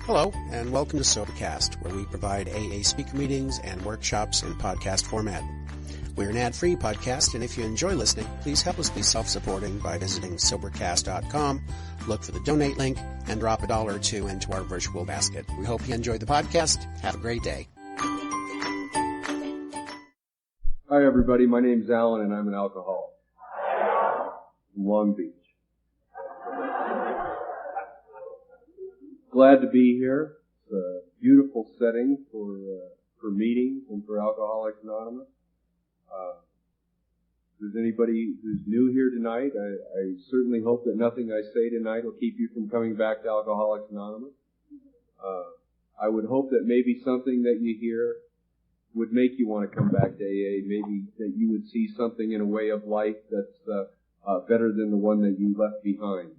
Hello, and welcome to Sobercast, where we provide AA speaker meetings and workshops in podcast format. We're an ad-free podcast, and if you enjoy listening, please help us be self-supporting by visiting Sobercast.com, look for the donate link, and drop $1 or $2 into our virtual basket. We hope you enjoy the podcast. Have a great day. Hi, everybody. My name's Allan, and I'm an alcoholic from Long Beach. Glad to be here. It's a beautiful setting for meetings and for Alcoholics Anonymous. If there's anybody who's new here tonight, I certainly hope that nothing I say tonight will keep you from coming back to Alcoholics Anonymous. I would hope that maybe something that you hear would make you want to come back to AA, maybe that you would see something in a way of life that's better than the one that you left behind.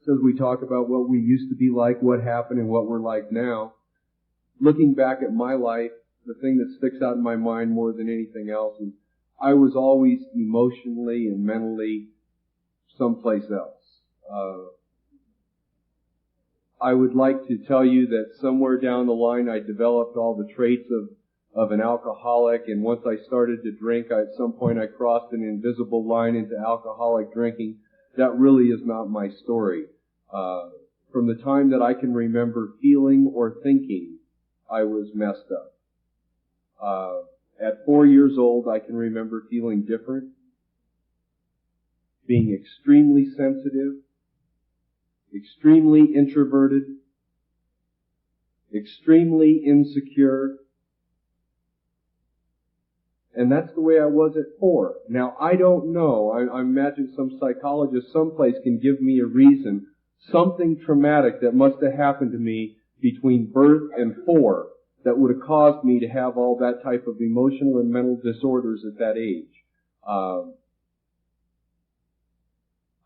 So as we talk about what we used to be like, what happened, and what we're like now, looking back at my life, the thing that sticks out in my mind more than anything else is I was always emotionally and mentally someplace else. I would like to tell you that somewhere down the line I developed all the traits of an alcoholic, and once I started to drink, at some point I crossed an invisible line into alcoholic drinking. That really is not my story. From the time that I can remember feeling or thinking, I was messed up. At 4 years old, I can remember feeling different, being extremely sensitive, extremely introverted, extremely insecure, and that's the way I was at 4. Now, I don't know. I imagine some psychologist someplace can give me a reason, something traumatic that must have happened to me between birth and 4 that would have caused me to have all that type of emotional and mental disorders at that age.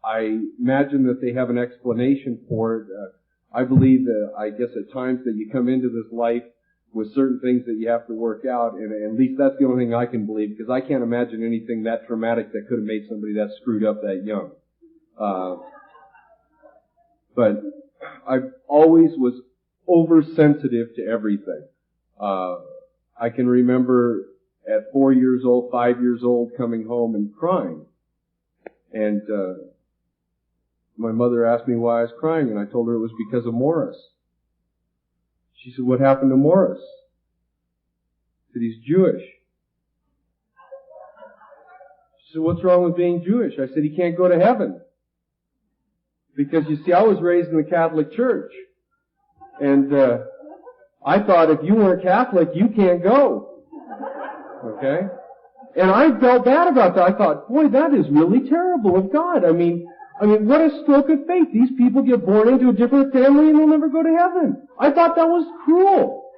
I imagine that they have an explanation for it. I believe that, I guess at times that you come into this life with certain things that you have to work out, and at least that's the only thing I can believe, because I can't imagine anything that traumatic that could have made somebody that screwed up that young. But I always was oversensitive to everything. I can remember at 4 years old, 5 years old, coming home and crying. And my mother asked me why I was crying, and I told her it was because of Morris. She said, "What happened to Morris?" I said, "He's Jewish." She said, "What's wrong with being Jewish?" I said, "He can't go to heaven." Because, you see, I was raised in the Catholic Church. And I thought if you weren't Catholic, you can't go. Okay? And I felt bad about that. I thought, boy, that is really terrible of God. I mean, what a stroke of fate. These people get born into a different family and they'll never go to heaven. I thought that was cruel.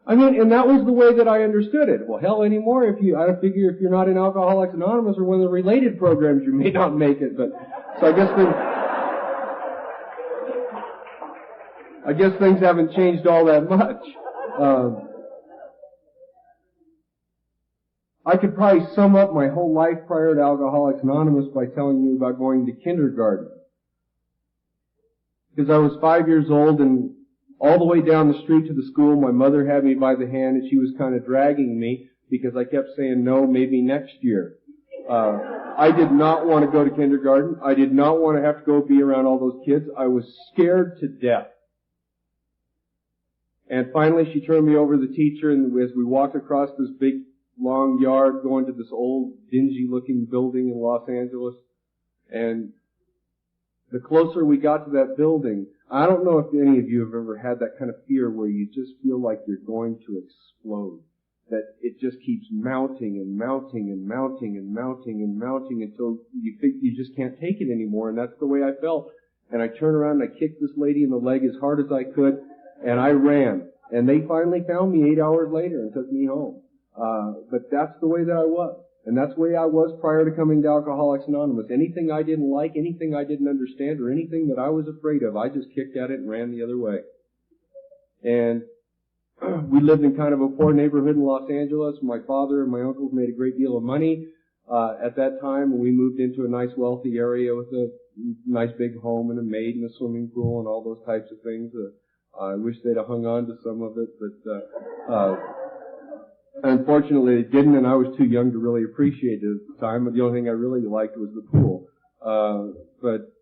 And that was the way that I understood it. Well, hell, anymore, I figure if you're not in Alcoholics Anonymous or one of the related programs, you may not make it. But, so I guess things haven't changed all that much. I could probably sum up my whole life prior to Alcoholics Anonymous by telling you about going to kindergarten. Because I was 5 years old, and all the way down the street to the school, my mother had me by the hand, and she was kind of dragging me because I kept saying no, maybe next year. I did not want to go to kindergarten. I did not want to have to go be around all those kids. I was scared to death. And finally she turned me over to the teacher, and as we walked across this big, long yard going to this old, dingy-looking building in Los Angeles, and the closer we got to that building, I don't know if any of you have ever had that kind of fear where you just feel like you're going to explode. That it just keeps mounting and mounting and mounting and mounting and mounting until you think you just can't take it anymore, and that's the way I felt. And I turned around and I kicked this lady in the leg as hard as I could, and I ran. And they finally found me 8 hours later and took me home. But that's the way that I was. And that's the way I was prior to coming to Alcoholics Anonymous. Anything I didn't like, anything I didn't understand, or anything that I was afraid of, I just kicked at it and ran the other way. And we lived in kind of a poor neighborhood in Los Angeles. My father and my uncles made a great deal of money at that time. We moved into a nice wealthy area with a nice big home and a maid and a swimming pool and all those types of things. I wish they'd have hung on to some of it, but unfortunately they didn't, and I was too young to really appreciate it at the time. The only thing I really liked was the pool. But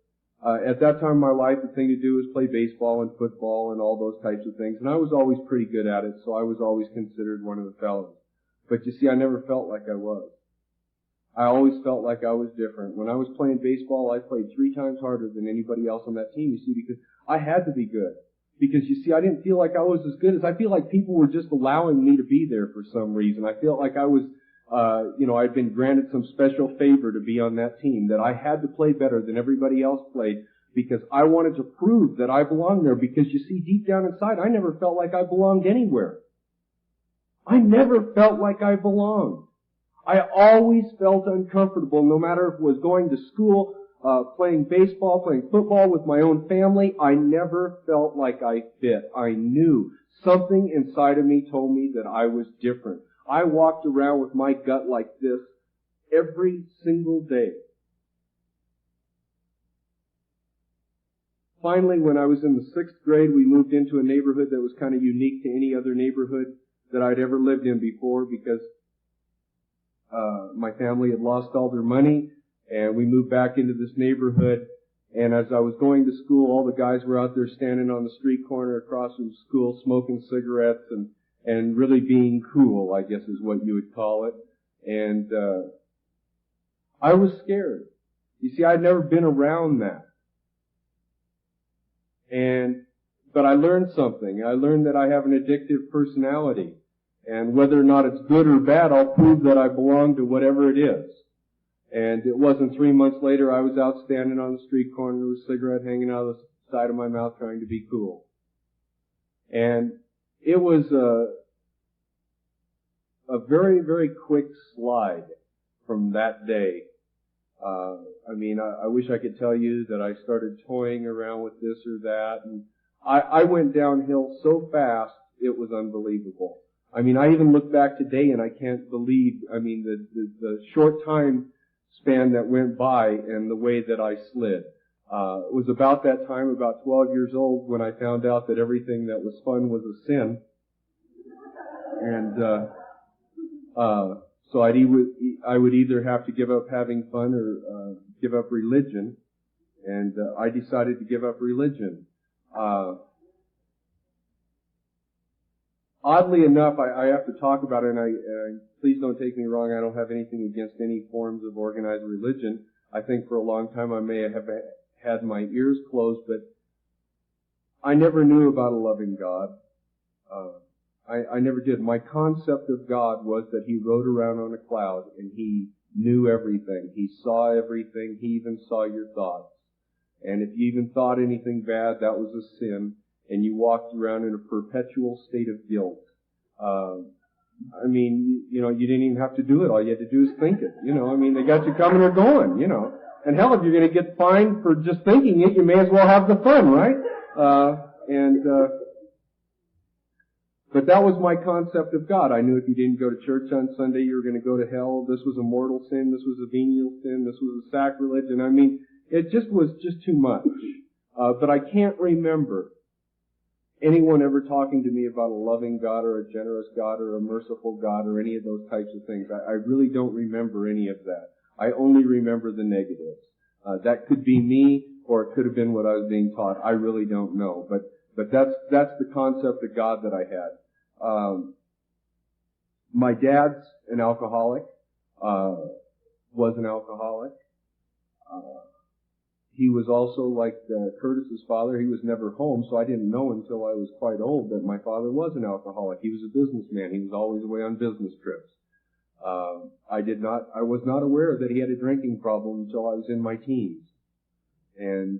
at that time in my life, the thing to do was play baseball and football and all those types of things, and I was always pretty good at it, so I was always considered one of the fellas. But you see, I never felt like I was. I always felt like I was different. When I was playing baseball, I played 3 times harder than anybody else on that team, you see, because I had to be good. Because, you see, I didn't feel like I was as good as, I feel like people were just allowing me to be there for some reason. I felt like I was, I'd been granted some special favor to be on that team, that I had to play better than everybody else played, because I wanted to prove that I belonged there. Because, you see, deep down inside, I never felt like I belonged anywhere. I never felt like I belonged. I always felt uncomfortable, no matter if it was going to school, playing baseball, playing football with my own family. I never felt like I fit. I knew something inside of me told me that I was different. I walked around with my gut like this every single day. Finally, when I was in the 6th grade, we moved into a neighborhood that was kind of unique to any other neighborhood that I'd ever lived in before, because my family had lost all their money, and we moved back into this neighborhood. And as I was going to school, all the guys were out there standing on the street corner across from school, smoking cigarettes and really being cool, I guess is what you would call it. And I was scared. You see, I'd never been around that. But I learned something. I learned that I have an addictive personality. And whether or not it's good or bad, I'll prove that I belong to whatever it is. And it wasn't 3 months later I was out standing on the street corner with a cigarette hanging out of the side of my mouth trying to be cool. And it was a very, very quick slide from that day. I wish I could tell you that I started toying around with this or that. And I went downhill so fast, it was unbelievable. I even look back today and I can't believe, the short time span that went by and the way that I slid. It was about that time, about 12 years old, when I found out that everything that was fun was a sin. And, so I would either have to give up having fun or, give up religion. And, I decided to give up religion. Oddly enough, I have to talk about it, and please don't take me wrong, I don't have anything against any forms of organized religion. I think for a long time I may have had my ears closed, but I never knew about a loving God. I never did. My concept of God was that He rode around on a cloud and He knew everything. He saw everything. He even saw your thoughts. And if you even thought anything bad, that was a sin. And you walked around in a perpetual state of guilt. You didn't even have to do it. All you had to do is think it. They got you coming or going, And hell, if you're going to get fined for just thinking it, you may as well have the fun, right? But that was my concept of God. I knew if you didn't go to church on Sunday, you were going to go to hell. This was a mortal sin. This was a venial sin. This was a sacrilege. And it just was just too much. But I can't remember anyone ever talking to me about a loving God or a generous God or a merciful God or any of those types of things. I really don't remember any of that. I only remember the negatives. That could be me, or it could have been what I was being taught. I really don't know. But that's the concept of God that I had. My dad's an alcoholic, was an alcoholic. He was also like Curtis's father. He was never home, so I didn't know until I was quite old that my father was an alcoholic. He was a businessman. He was always away on business trips. I was not aware that he had a drinking problem until I was in my teens. And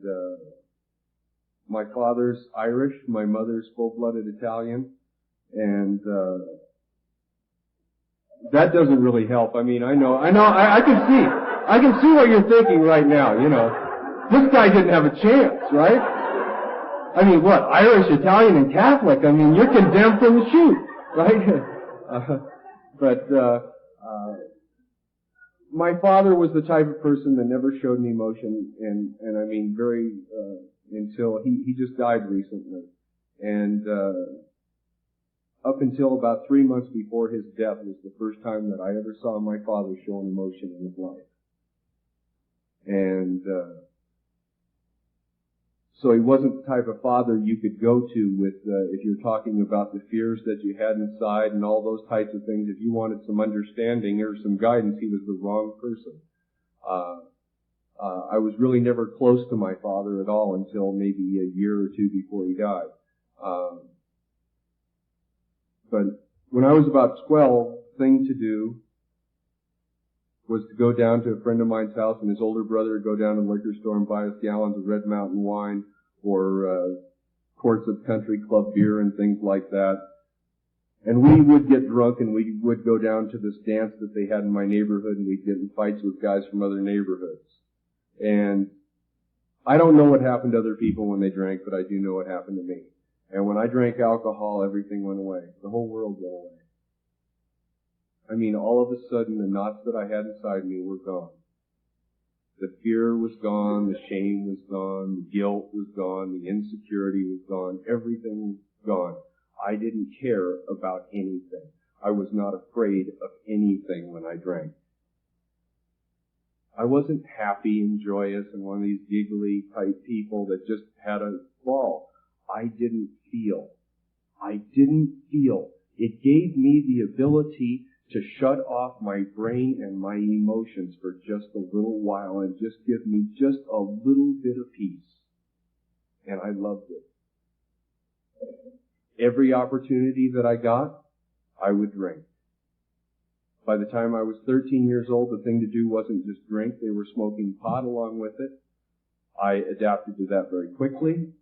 my father's Irish, my mother's full-blooded Italian, and that doesn't really help. I can see what you're thinking right now, This guy didn't have a chance, right? What? Irish, Italian, and Catholic. You're condemned from the chute, right? My father was the type of person that never showed any emotion, until he just died recently. And up until about 3 months before his death was the first time that I ever saw my father show an emotion in his life. And so he wasn't the type of father you could go to with, if you're talking about the fears that you had inside and all those types of things. If you wanted some understanding or some guidance, he was the wrong person. I was really never close to my father at all until maybe a year or two before he died. But when I was about 12, the thing to do was to go down to a friend of mine's house, and his older brother would go down to the liquor store and buy us gallons of Red Mountain wine or quarts of Country Club beer and things like that. And we would get drunk, and we would go down to this dance that they had in my neighborhood, and we'd get in fights with guys from other neighborhoods. And I don't know what happened to other people when they drank, but I do know what happened to me. And when I drank alcohol, everything went away. The whole world went away. I mean, all of a sudden, the knots that I had inside me were gone. The fear was gone, the shame was gone, the guilt was gone, the insecurity was gone, everything was gone. I didn't care about anything. I was not afraid of anything when I drank. I wasn't happy and joyous and one of these giggly type people that just had a ball. I didn't feel. It gave me the ability to shut off my brain and my emotions for just a little while and just give me just a little bit of peace. And I loved it. Every opportunity that I got, I would drink. By the time I was 13 years old, the thing to do wasn't just drink. They were smoking pot along with it. I adapted to that very quickly.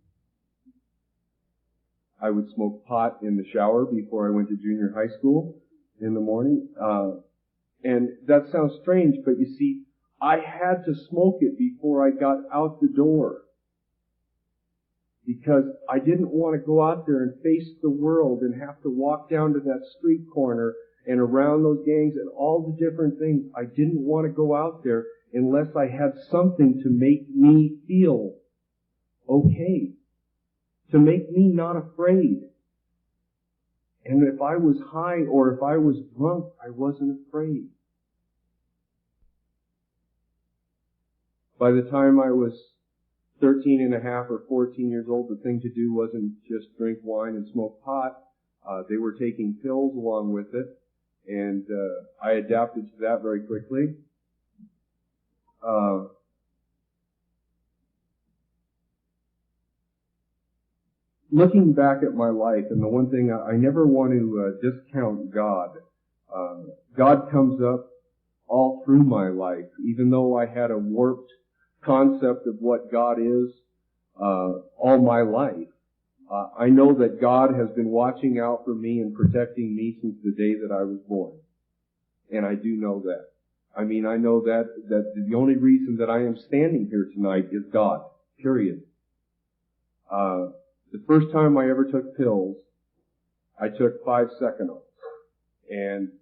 I would smoke pot in the shower before I went to junior high school in the morning. And that sounds strange, but you see, I had to smoke it before I got out the door. Because I didn't want to go out there and face the world and have to walk down to that street corner and around those gangs and all the different things. I didn't want to go out there unless I had something to make me feel okay. To make me not afraid. And if I was high or if I was drunk, I wasn't afraid. By the time I was 13 and a half or 14 years old, the thing to do wasn't just drink wine and smoke pot. They were taking pills along with it. And I adapted to that very quickly. Looking back at my life, and the one thing I never want to discount God. God comes up all through my life, even though I had a warped concept of what God is all my life. I know that God has been watching out for me and protecting me since the day that I was born. And I do know that. I mean, I know that the only reason that I am standing here tonight is God. Period. The first time I ever took pills, I took 5 Seconals. And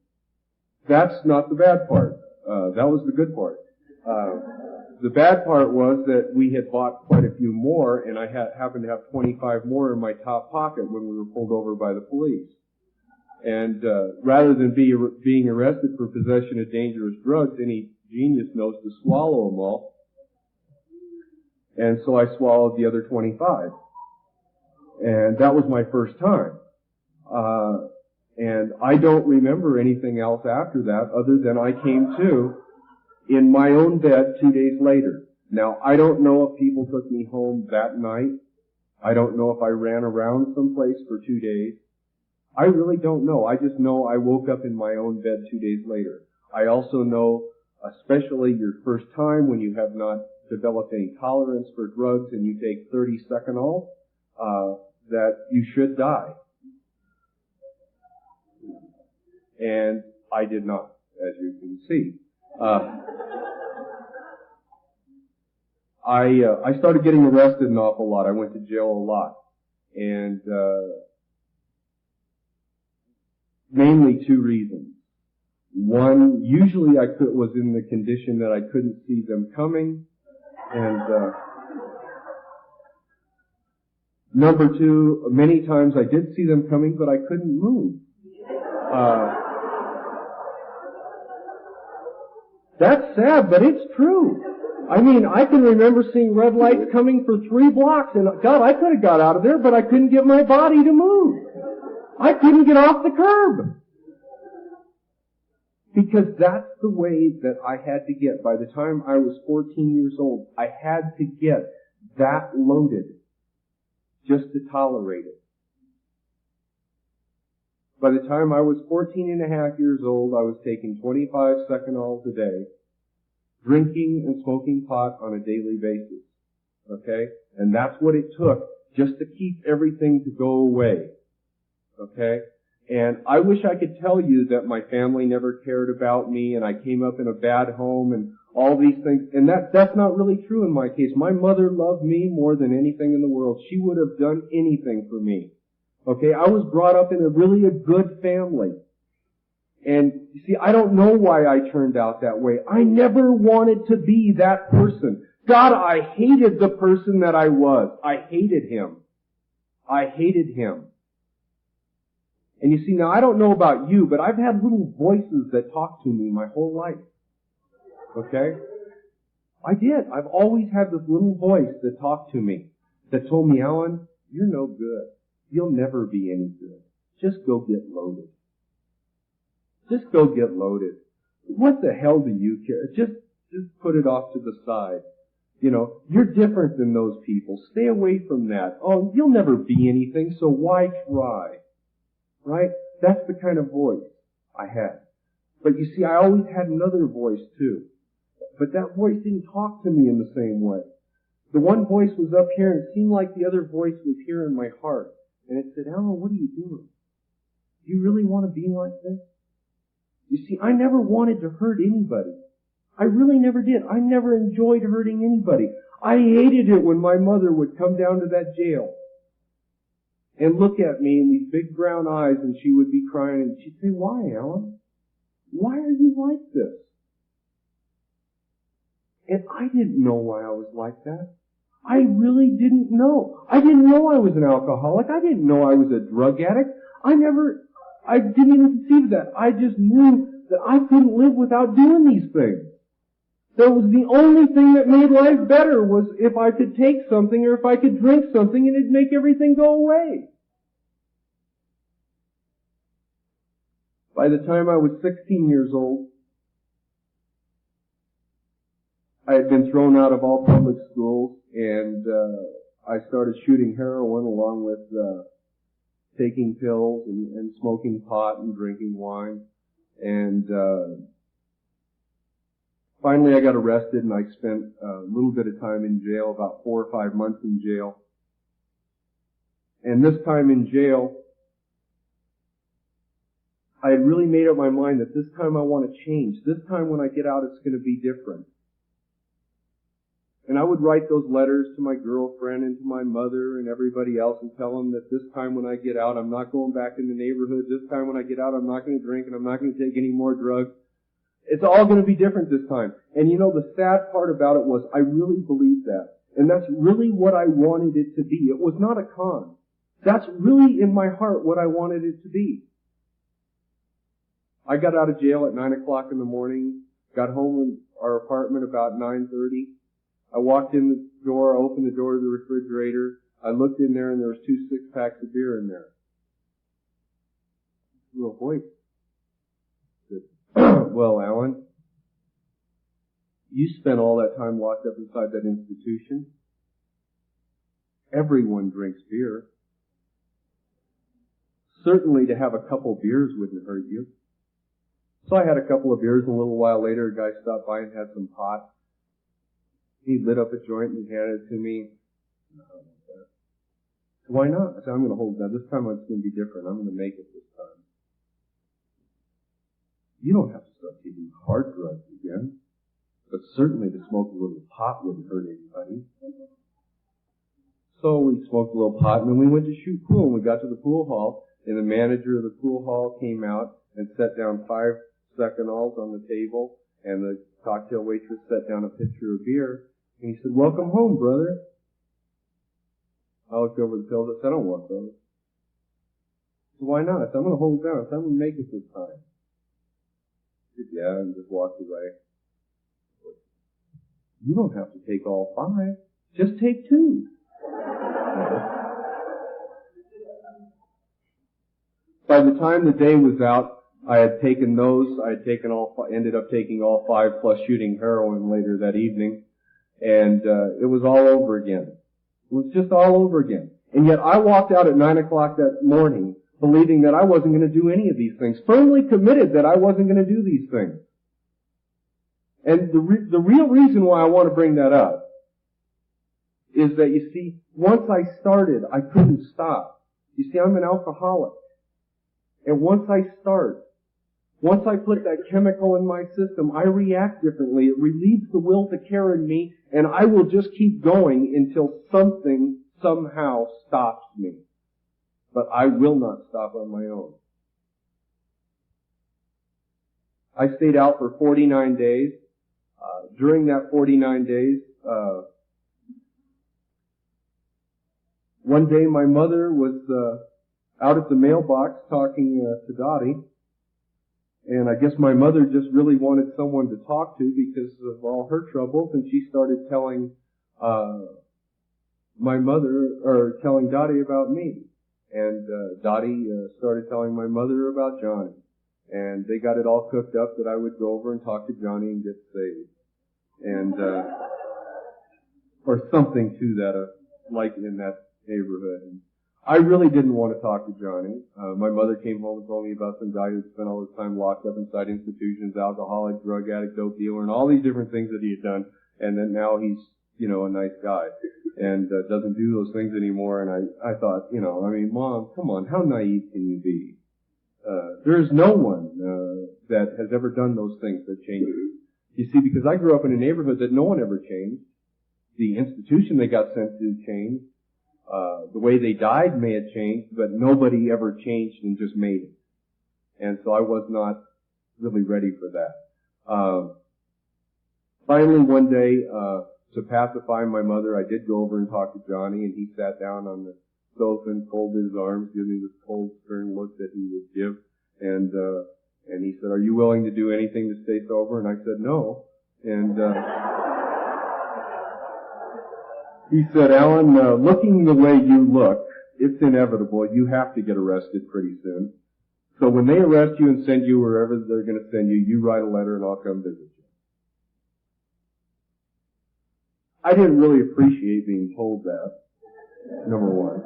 that's not the bad part. That was the good part. The bad part was that we had bought quite a few more, and I happened to have 25 more in my top pocket when we were pulled over by the police. And rather than being arrested for possession of dangerous drugs, any genius knows to swallow them all. And so I swallowed the other 25. And that was my first time. And I don't remember anything else after that other than I came to in my own bed 2 days later. Now, I don't know if people took me home that night. I don't know if I ran around someplace for 2 days. I really don't know. I just know I woke up in my own bed 2 days later. I also know, especially your first time when you have not developed any tolerance for drugs and you take 30 Seconal, that you should die. And I did not, as you can see. I started getting arrested an awful lot. I went to jail a lot. And mainly 2 reasons. One, usually I was in the condition that I couldn't see them coming. And Number two, many times I did see them coming, but I couldn't move. That's sad, but it's true. I mean, I can remember seeing red lights coming for 3 blocks, and God, I could have got out of there, but I couldn't get my body to move. I couldn't get off the curb. Because that's the way that I had to get. By the time I was 14 years old, I had to get that loaded just to tolerate it. By the time I was 14 and a half years old, I was taking 25 Secanols a day, drinking and smoking pot on a daily basis. Okay? And that's what it took just to keep everything to go away. Okay? And I wish I could tell you that my family never cared about me and I came up in a bad home and all these things. And that's not really true in my case. My mother loved me more than anything in the world. She would have done anything for me. Okay? I was brought up in a good family. And you see, I don't know why I turned out that way. I never wanted to be that person. God, I hated the person that I was. I hated him. I hated him. And you see, now I don't know about you, but I've had little voices that talk to me my whole life. Okay? I did. I've always had this little voice that talked to me, that told me, Allan, you're no good. You'll never be any good. Just go get loaded. Just go get loaded. What the hell do you care? Just put it off to the side. You know, you're different than those people. Stay away from that. Oh, you'll never be anything, so why try? Right? That's the kind of voice I had. But you see, I always had another voice too. But that voice didn't talk to me in the same way. The one voice was up here and it seemed like the other voice was here in my heart. And it said, Allan, what are you doing? Do you really want to be like this? You see, I never wanted to hurt anybody. I really never did. I never enjoyed hurting anybody. I hated it when my mother would come down to that jail and look at me in these big brown eyes and she would be crying and she'd say, why, Allan? Why are you like this? And I didn't know why I was like that. I really didn't know. I didn't know I was an alcoholic. I didn't know I was a drug addict. I didn't even conceive that. I just knew that I couldn't live without doing these things. That was the only thing that made life better was if I could take something or if I could drink something and it'd make everything go away. By the time I was 16 years old, I had been thrown out of all public schools and I started shooting heroin along with taking pills and smoking pot and drinking wine. And finally I got arrested and I spent a little bit of time in jail, about 4 or 5 months in jail. And this time in jail, I had really made up my mind that this time I want to change. This time when I get out it's going to be different. And I would write those letters to my girlfriend and to my mother and everybody else and tell them that this time when I get out, I'm not going back in the neighborhood. This time when I get out, I'm not going to drink and I'm not going to take any more drugs. It's all going to be different this time. And you know, the sad part about it was I really believed that. And that's really what I wanted it to be. It was not a con. That's really in my heart what I wanted it to be. I got out of jail at 9 o'clock in the morning, got home in our apartment about 9:30. I walked in the door, opened the door to the refrigerator. I looked in there and there was 2 6-packs of beer in there. A little voice said, well, Allan, you spent all that time locked up inside that institution. Everyone drinks beer. Certainly to have a couple beers wouldn't hurt you. So I had a couple of beers and a little while later a guy stopped by and had some pot. He lit up a joint and handed it to me. Why not? I said, I'm going to hold that. This time it's going to be different. I'm going to make it this time. You don't have to start taking hard drugs again. But certainly to smoke a little pot wouldn't hurt anybody. So we smoked a little pot and then we went to shoot pool. And we got to the pool hall and the manager of the pool hall came out and set down 5 Secanols on the table and the cocktail waitress set down a pitcher of beer. And he said, welcome home, brother. I looked over the pills. I said, I don't want those. So why not? I said, I'm going to hold it down. I said, I'm going to make it this time. He said, yeah, and just walked away. You don't have to take all 5. Just take 2. By the time the day was out, I had taken those. I had taken ended up taking all 5 plus shooting heroin later that evening. And it was all over again. It was just all over again. And yet I walked out at 9 o'clock that morning believing that I wasn't going to do any of these things, firmly committed that I wasn't going to do these things. And the real reason why I want to bring that up is that, you see, once I started, I couldn't stop. You see, I'm an alcoholic. And once I put that chemical in my system, I react differently. It relieves the will to care in me, and I will just keep going until something somehow stops me. But I will not stop on my own. I stayed out for 49 days. During that 49 days, one day my mother was out at the mailbox talking to Dottie. And I guess my mother just really wanted someone to talk to because of all her troubles, and she started telling telling Dottie about me. And Dottie started telling my mother about Johnny. And they got it all cooked up that I would go over and talk to Johnny and get saved. And or something to that, like in that neighborhood. And I really didn't want to talk to Johnny. My mother came home and told me about some guy who spent all his time locked up inside institutions, alcoholic, drug addict, dope dealer, and all these different things that he had done. And then now he's, a nice guy and doesn't do those things anymore. And I thought, Mom, come on, how naive can you be? There's no one that has ever done those things that change you. You see, because I grew up in a neighborhood that no one ever changed. The institution they got sent to changed. The way they died may have changed, but nobody ever changed and just made it. And so I was not really ready for that. Finally, one day, to pacify my mother, I did go over and talk to Johnny, and he sat down on the sofa and folded his arms, giving me this cold, stern look that he would give. And he said, "Are you willing to do anything to stay sober?" And I said, "No." And he said, "Allan, looking the way you look, it's inevitable. You have to get arrested pretty soon. So when they arrest you and send you wherever they're going to send you, you write a letter and I'll come visit you." I didn't really appreciate being told that, number one.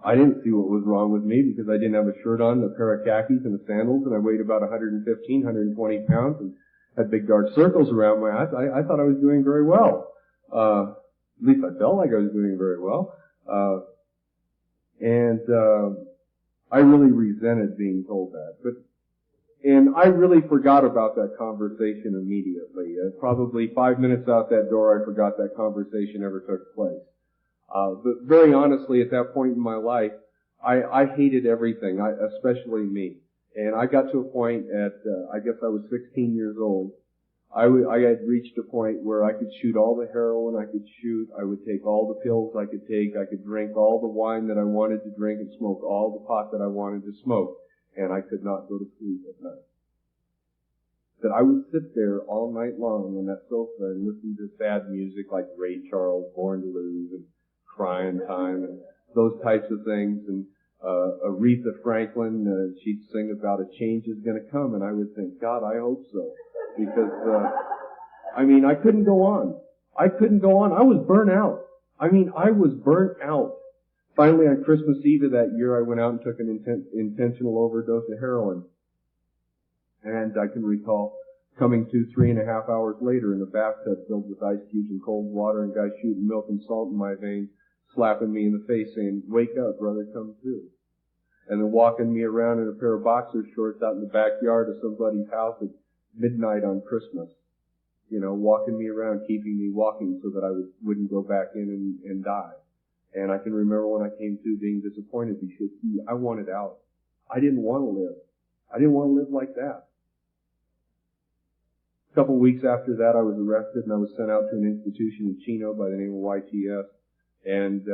I didn't see what was wrong with me because I didn't have a shirt on, a pair of khakis, and a sandals, and I weighed about 115, 120 pounds, and had big dark circles around my eyes. I thought I was doing very well. At least I felt like I was doing very well. I really resented being told that. And I really forgot about that conversation immediately. Probably 5 minutes out that door, I forgot that conversation ever took place. But very honestly, at that point in my life, I hated everything, especially me. And I got to a point I guess I was 16 years old. I had reached a point where I could shoot all the heroin I could shoot, I would take all the pills I could take, I could drink all the wine that I wanted to drink and smoke all the pot that I wanted to smoke, and I could not go to sleep at night. That I would sit there all night long on that sofa and listen to sad music like Ray Charles, Born to Lose, and Crying Time, and those types of things, and Aretha Franklin, she'd sing about a change is going to come, and I would think, God, I hope so. Because, I couldn't go on. I couldn't go on. I was burnt out. I was burnt out. Finally, on Christmas Eve of that year, I went out and took an intentional overdose of heroin. And I can recall coming to 3.5 hours later in a bathtub filled with ice cubes and cold water, and guys shooting milk and salt in my veins, slapping me in the face saying, "Wake up, brother, come to." And then walking me around in a pair of boxer shorts out in the backyard of somebody's house at midnight on Christmas. Walking me around, keeping me walking so that I wouldn't go back in and die. And I can remember when I came to being disappointed because I wanted out. I didn't want to live. I didn't want to live like that. A couple of weeks after that, I was arrested and I was sent out to an institution in Chino by the name of YTS. And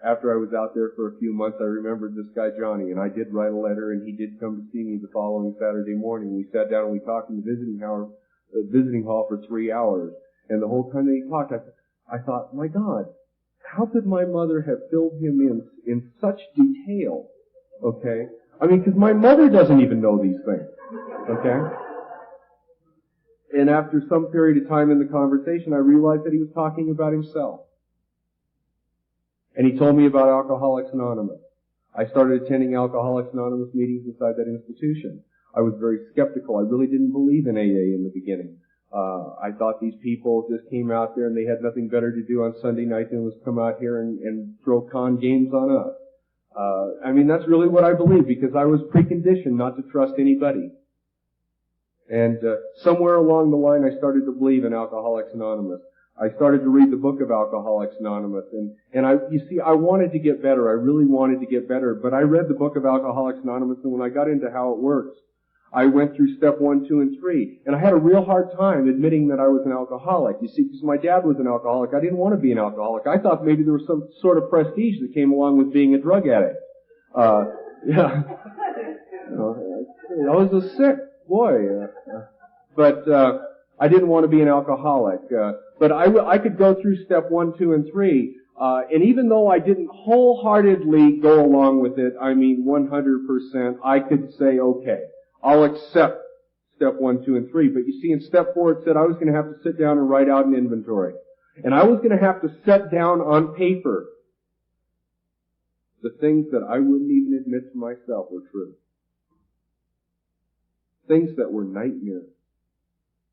after I was out there for a few months, I remembered this guy Johnny, and I did write a letter, and he did come to see me the following Saturday morning. We sat down and we talked in the visiting hall for 3 hours. And the whole time that he talked, I thought, my God, how could my mother have filled him in such detail? Okay? I mean, because my mother doesn't even know these things. Okay? And after some period of time in the conversation, I realized that he was talking about himself. And he told me about Alcoholics Anonymous. I started attending Alcoholics Anonymous meetings inside that institution. I was very skeptical. I really didn't believe in AA in the beginning. I thought these people just came out there and they had nothing better to do on Sunday night than was come out here and throw con games on us. I mean, that's really what I believed because I was preconditioned not to trust anybody. And somewhere along the line, I started to believe in Alcoholics Anonymous. I started to read the book of Alcoholics Anonymous, and you see, I wanted to get better. I really wanted to get better, but I read the book of Alcoholics Anonymous, and when I got into how it works, I went through step 1, 2, and 3, and I had a real hard time admitting that I was an alcoholic. You see, because my dad was an alcoholic, I didn't want to be an alcoholic. I thought maybe there was some sort of prestige that came along with being a drug addict. Yeah, I was a sick boy, but I didn't want to be an alcoholic. But I could go through step 1, 2, and 3, and even though I didn't wholeheartedly go along with it, I mean 100%, I could say, okay, I'll accept step 1, 2, and 3. But you see, in step 4 it said I was going to have to sit down and write out an inventory. And I was going to have to set down on paper the things that I wouldn't even admit to myself were true. Things that were nightmares.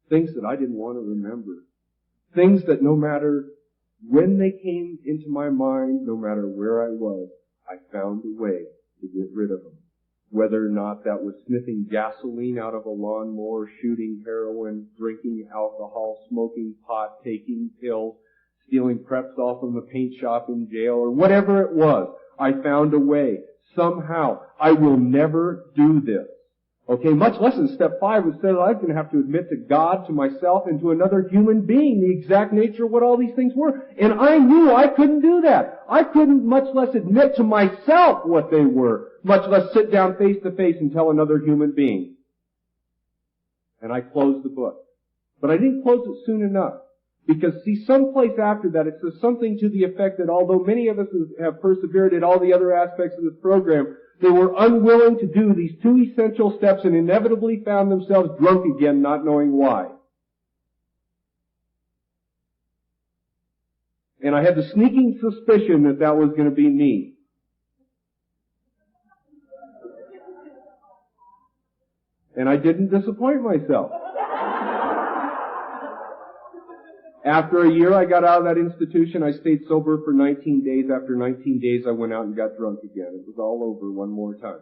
Things that I didn't want to remember. Things that no matter when they came into my mind, no matter where I was, I found a way to get rid of them. Whether or not that was sniffing gasoline out of a lawnmower, shooting heroin, drinking alcohol, smoking pot, taking pills, stealing preps off from the paint shop in jail, or whatever it was, I found a way. Somehow, I will never do this. Okay, much less in step 5, it says I was going to have to admit to God, to myself, and to another human being the exact nature of what all these things were. And I knew I couldn't do that. I couldn't much less admit to myself what they were, much less sit down face to face and tell another human being. And I closed the book. But I didn't close it soon enough. Because, see, someplace after that, it says something to the effect that although many of us have persevered at all the other aspects of this program, they were unwilling to do these 2 essential steps and inevitably found themselves drunk again, not knowing why. And I had the sneaking suspicion that that was going to be me. And I didn't disappoint myself. After a year, I got out of that institution. I stayed sober for 19 days. After 19 days, I went out and got drunk again. It was all over one more time.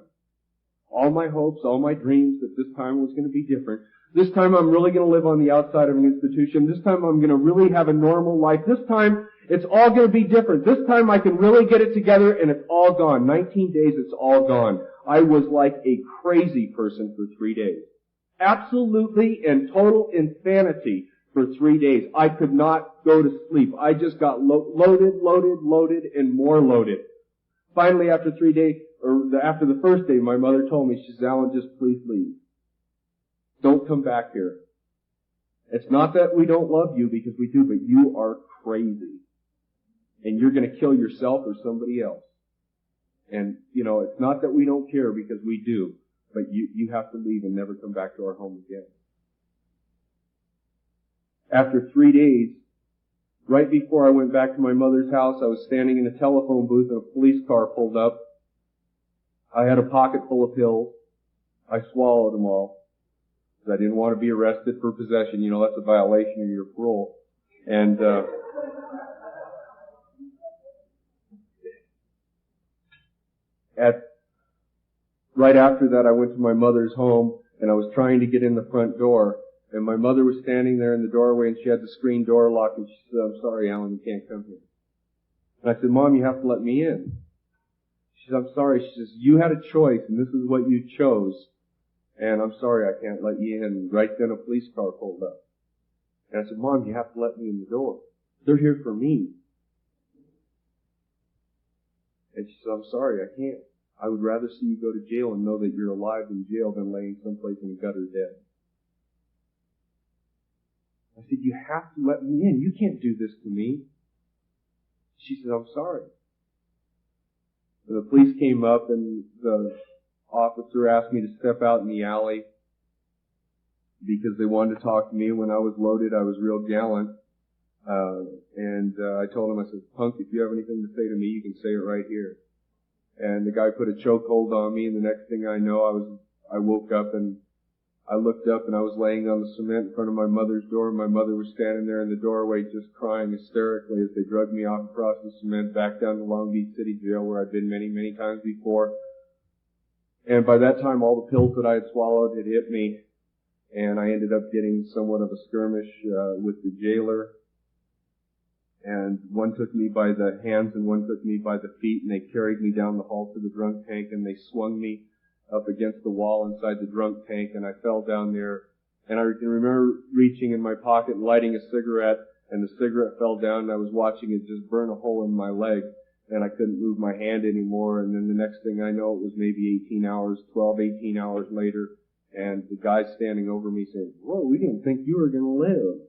All my hopes, all my dreams that this time was going to be different. This time I'm really going to live on the outside of an institution. This time I'm going to really have a normal life. This time it's all going to be different. This time I can really get it together and it's all gone. 19 days, it's all gone. I was like a crazy person for 3 days. Absolutely and total insanity. For 3 days. I could not go to sleep. I just got loaded, and more loaded. Finally, after 3 days, after the first day, my mother told me, she says, Allan, just please leave. Don't come back here. It's not that we don't love you, because we do, but you are crazy. And you're going to kill yourself or somebody else. And, it's not that we don't care, because we do, but you have to leave and never come back to our home again. After 3 days, right before I went back to my mother's house, I was standing in a telephone booth and a police car pulled up. I had a pocket full of pills. I swallowed them all because I didn't want to be arrested for possession. That's a violation of your parole. And right after that, I went to my mother's home and I was trying to get in the front door. And my mother was standing there in the doorway and she had the screen door locked and she said, I'm sorry, Allan, you can't come here. And I said, Mom, you have to let me in. She said, I'm sorry. She says, you had a choice and this is what you chose. And I'm sorry, I can't let you in. And right then a police car pulled up. And I said, Mom, you have to let me in the door. They're here for me. And she said, I'm sorry, I can't. I would rather see you go to jail and know that you're alive in jail than laying someplace in a gutter dead. I said, you have to let me in. You can't do this to me. She said, I'm sorry. And the police came up and the officer asked me to step out in the alley because they wanted to talk to me. When I was loaded, I was real gallant. I told him, I said, punk, if you have anything to say to me, you can say it right here. And the guy put a chokehold on me, and the next thing I know, I woke up and I looked up and I was laying on the cement in front of my mother's door, and my mother was standing there in the doorway just crying hysterically as they dragged me off across the cement back down to Long Beach City Jail, where I'd been many, many times before. And by that time, all the pills that I had swallowed had hit me, and I ended up getting somewhat of a skirmish with the jailer. And one took me by the hands and one took me by the feet, and they carried me down the hall to the drunk tank, and they swung me up against the wall inside the drunk tank, and I fell down there. And I can remember reaching in my pocket and lighting a cigarette, and the cigarette fell down, and I was watching it just burn a hole in my leg, and I couldn't move my hand anymore. And then the next thing I know, it was maybe 18 hours later, and the guy standing over me saying, whoa, we didn't think you were going to live.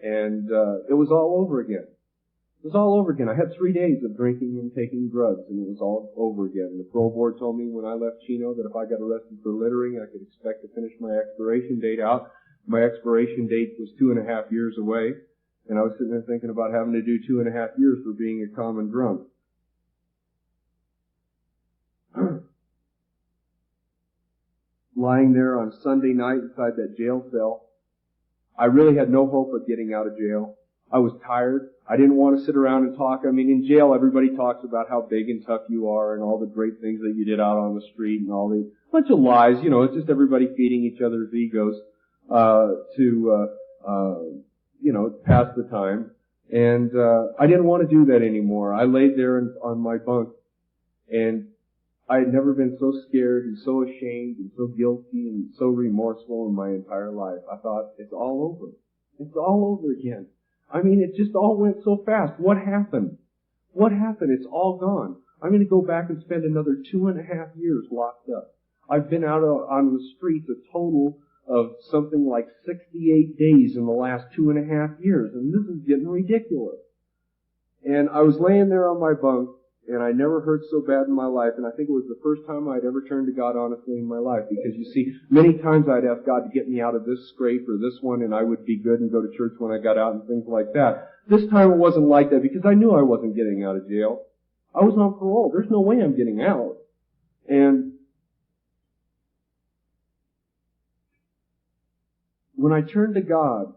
And it was all over again. It was all over again. I had 3 days of drinking and taking drugs, and it was all over again. The parole board told me when I left Chino that if I got arrested for littering, I could expect to finish my expiration date out. My expiration date was 2.5 years away, and I was sitting there thinking about having to do 2.5 years for being a common drunk. Lying there on Sunday night inside that jail cell, I really had no hope of getting out of jail. I was tired. I didn't want to sit around and talk. I mean, in jail, everybody talks about how big and tough you are and all the great things that you did out on the street and all the bunch of lies. You know, it's just everybody feeding each other's egos to pass the time. And I didn't want to do that anymore. I laid there on my bunk, and I had never been so scared and so ashamed and so guilty and so remorseful in my entire life. I thought, it's all over. It's all over again. I mean, it just all went so fast. What happened? What happened? It's all gone. I'm going to go back and spend another 2.5 years locked up. I've been out on the streets a total of something like 68 days in the last 2.5 years, and this is getting ridiculous. And I was laying there on my bunk, and I never hurt so bad in my life, and I think it was the first time I'd ever turned to God honestly in my life, because you see, many times I'd ask God to get me out of this scrape or this one, and I would be good and go to church when I got out and things like that. This time it wasn't like that, because I knew I wasn't getting out of jail. I was on parole. There's no way I'm getting out. And when I turned to God,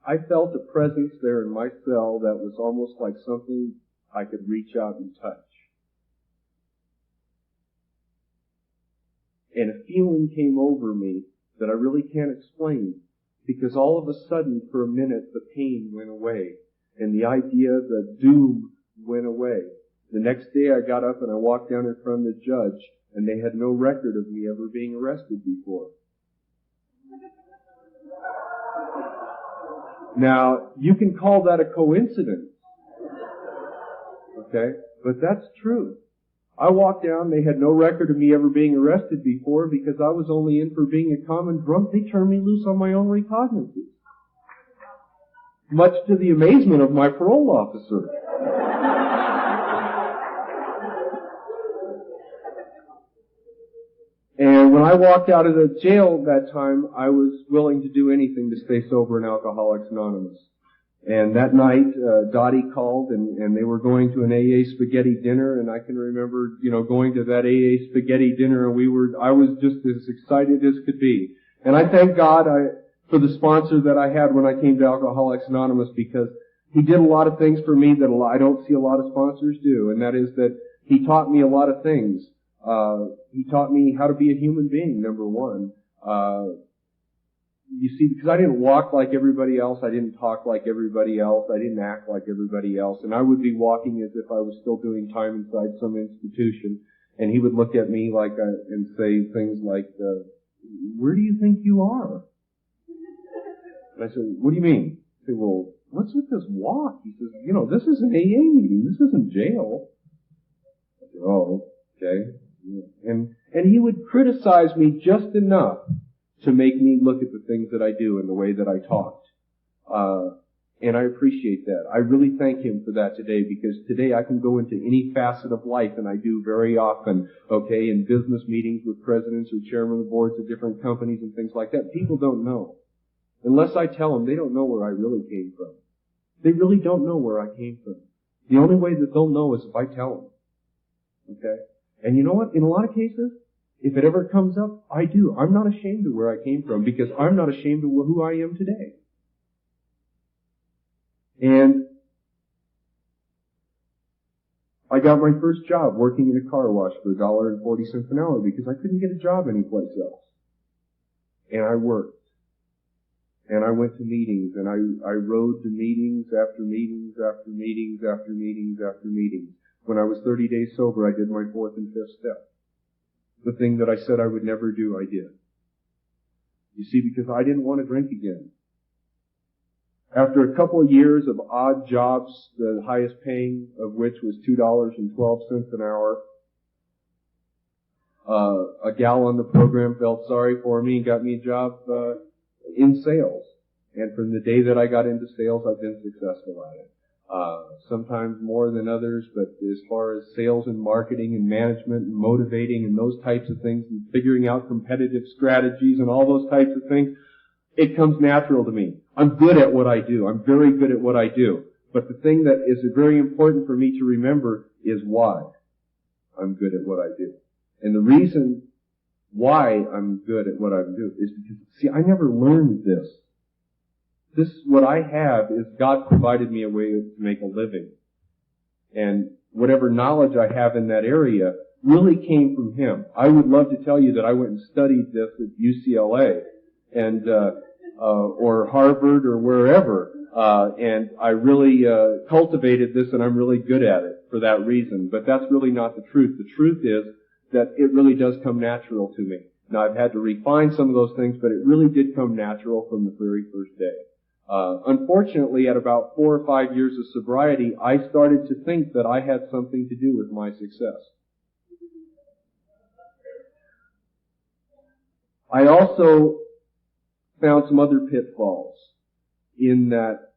I felt a presence there in my cell that was almost like something I could reach out and touch. And a feeling came over me that I really can't explain, because all of a sudden, for a minute, the pain went away, and the idea, the doom, went away. The next day I got up and I walked down in front of the judge, and they had no record of me ever being arrested before. Now, you can call that a coincidence. Okay? But that's true. I walked down, they had no record of me ever being arrested before because I was only in for being a common drunk. They turned me loose on my own recognizance. Much to the amazement of my parole officer. And when I walked out of the jail that time, I was willing to do anything to stay sober in Alcoholics Anonymous. And that night, Dottie called, and they were going to an AA spaghetti dinner, and I can remember, going to that AA spaghetti dinner, and I was just as excited as could be. And I thank God for the sponsor that I had when I came to Alcoholics Anonymous, because he did a lot of things for me that I don't see a lot of sponsors do, and that is that he taught me a lot of things. He taught me how to be a human being, number one. You see, because I didn't walk like everybody else, I didn't talk like everybody else, I didn't act like everybody else, and I would be walking as if I was still doing time inside some institution, and he would look at me and say things like, where do you think you are? And I said, what do you mean? I said, well, what's with this walk? He says, this is an AA meeting, this isn't jail. Oh, okay. And he would criticize me just enough to make me look at the things that I do and the way that I talked. And I appreciate that. I really thank him for that today, because today I can go into any facet of life, and I do very often, okay, in business meetings with presidents or chairmen of boards of different companies and things like that. People don't know. Unless I tell them, they don't know where I really came from. They really don't know where I came from. The only way that they'll know is if I tell them. Okay? And you know what? In a lot of cases, if it ever comes up, I do. I'm not ashamed of where I came from, because I'm not ashamed of who I am today. And I got my first job working in a car wash for $1.40 an hour, because I couldn't get a job anyplace else. And I worked. And I went to meetings, and I rode to meetings after meetings after meetings after meetings after meetings. When I was 30 days sober, I did my fourth and fifth step. The thing that I said I would never do, I did. You see, because I didn't want to drink again. After a couple of years of odd jobs, the highest paying of which was $2.12 an hour, a gal on the program felt sorry for me and got me a job in sales. And from the day that I got into sales, I've been successful at it. Sometimes more than others, but as far as sales and marketing and management and motivating and those types of things and figuring out competitive strategies and all those types of things, it comes natural to me. I'm good at what I do. I'm very good at what I do. But the thing that is very important for me to remember is why I'm good at what I do. And the reason why I'm good at what I do is because, see, I never learned this. What I have is God provided me a way to make a living. And whatever knowledge I have in that area really came from Him. I would love to tell you that I went and studied this at UCLA and or Harvard or wherever, and I really cultivated this, and I'm really good at it for that reason. But that's really not the truth. The truth is that it really does come natural to me. Now, I've had to refine some of those things, but it really did come natural from the very first day. Unfortunately, at about 4 or 5 years of sobriety, I started to think that I had something to do with my success. I also found some other pitfalls in that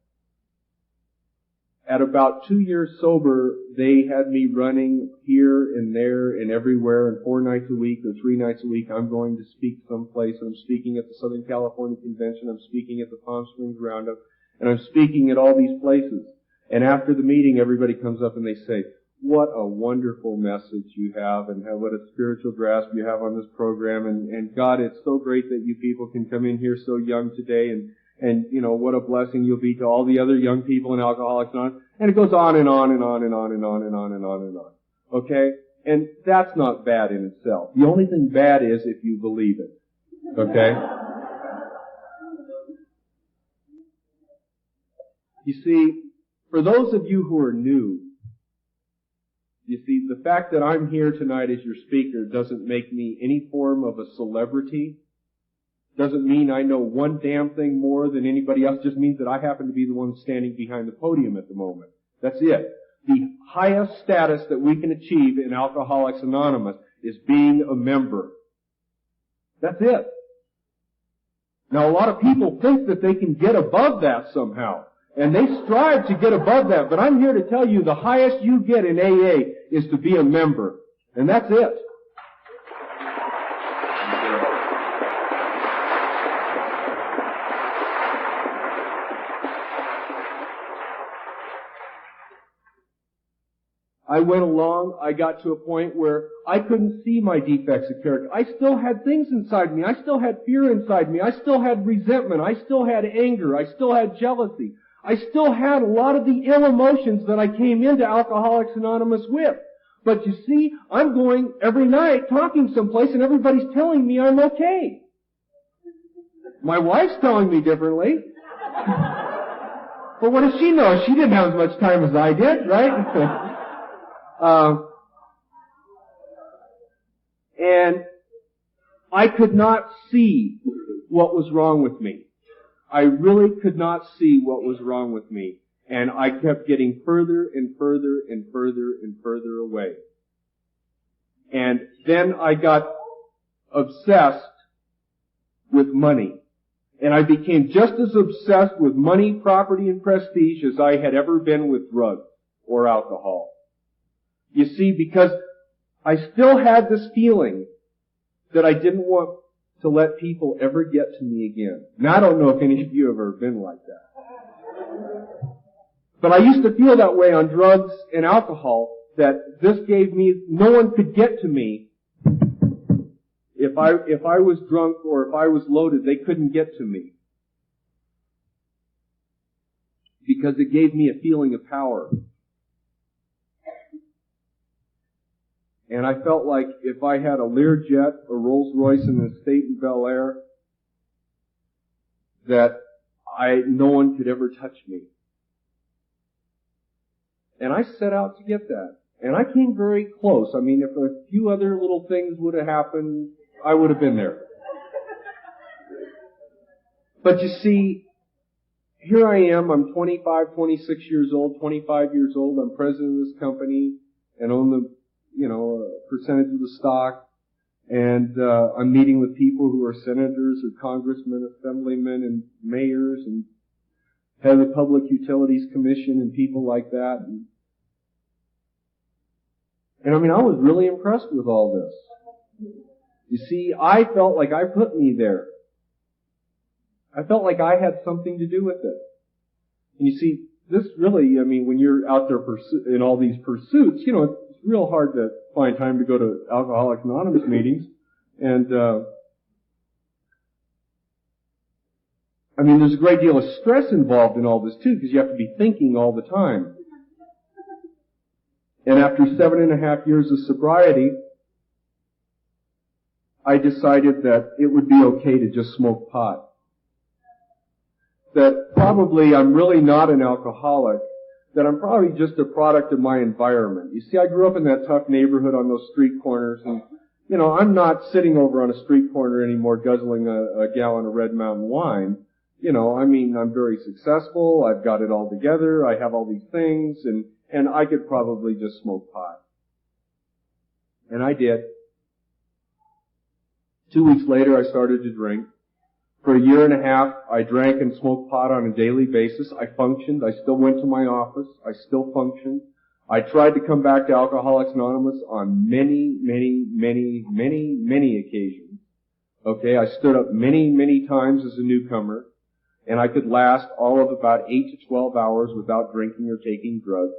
at about 2 years sober, they had me running here and there and everywhere, and 4 nights a week or 3 nights a week I'm going to speak someplace. I'm speaking at the Southern California Convention, I'm speaking at the Palm Springs Roundup, and I'm speaking at all these places. And after the meeting, everybody comes up and they say, "What a wonderful message you have, and what a spiritual grasp you have on this program, and God, it's so great that you people can come in here so young today, and you know, what a blessing you'll be to all the other young people in Alcoholics Anonymous." And it goes on and on and on and on and on and on and on and on. Okay? And that's not bad in itself. The only thing bad is if you believe it. Okay? You see, for those of you who are new, you see, the fact that I'm here tonight as your speaker doesn't make me any form of a celebrity. Doesn't mean I know one damn thing more than anybody else. Just means that I happen to be the one standing behind the podium at the moment. That's it. The highest status that we can achieve in Alcoholics Anonymous is being a member. That's it. Now, a lot of people think that they can get above that somehow, and they strive to get above that, but I'm here to tell you the highest you get in AA is to be a member. And that's it. I went along, I got to a point where I couldn't see my defects of character. I still had things inside me. I still had fear inside me. I still had resentment. I still had anger. I still had jealousy. I still had a lot of the ill emotions that I came into Alcoholics Anonymous with. But you see, I'm going every night talking someplace and everybody's telling me I'm okay. My wife's telling me differently. But what does she know? She didn't have as much time as I did, right? And I could not see what was wrong with me. I really could not see what was wrong with me. And I kept getting further and further and further and further away. And then I got obsessed with money. And I became just as obsessed with money, property, and prestige as I had ever been with drugs or alcohol. You see, because I still had this feeling that I didn't want to let people ever get to me again. Now, I don't know if any of you have ever been like that. But I used to feel that way on drugs and alcohol, that this gave me, no one could get to me. If I was drunk or if I was loaded, they couldn't get to me. Because it gave me a feeling of power. And I felt like if I had a Learjet, a Rolls Royce, and an estate in Bel Air, that no one could ever touch me. And I set out to get that. And I came very close. I mean, if a few other little things would have happened, I would have been there. But you see, here I am, I'm 25, 26 years old, 25 years old, I'm president of this company, and own the, a percentage of the stock, and I'm meeting with people who are senators or congressmen, assemblymen, and mayors, and head of the Public Utilities Commission, and people like that. And I mean, I was really impressed with all this. You see, I felt like I put me there. I felt like I had something to do with it. And you see, this really, I mean, when you're out there in all these pursuits, it's real hard to find time to go to Alcoholics Anonymous meetings. And, I mean, there's a great deal of stress involved in all this too, because you have to be thinking all the time. And after 7.5 years of sobriety, I decided that it would be okay to just smoke pot. That probably I'm really not an alcoholic, that I'm probably just a product of my environment. You see, I grew up in that tough neighborhood on those street corners, and, I'm not sitting over on a street corner anymore guzzling a gallon of Red Mountain wine. I'm very successful, I've got it all together, I have all these things, and I could probably just smoke pot. And I did. 2 weeks later, I started to drink. For 1.5 years, I drank and smoked pot on a daily basis. I functioned. I still went to my office. I still functioned. I tried to come back to Alcoholics Anonymous on many, many, many, many, many occasions. Okay, I stood up many, many times as a newcomer, and I could last all of about 8 to 12 hours without drinking or taking drugs.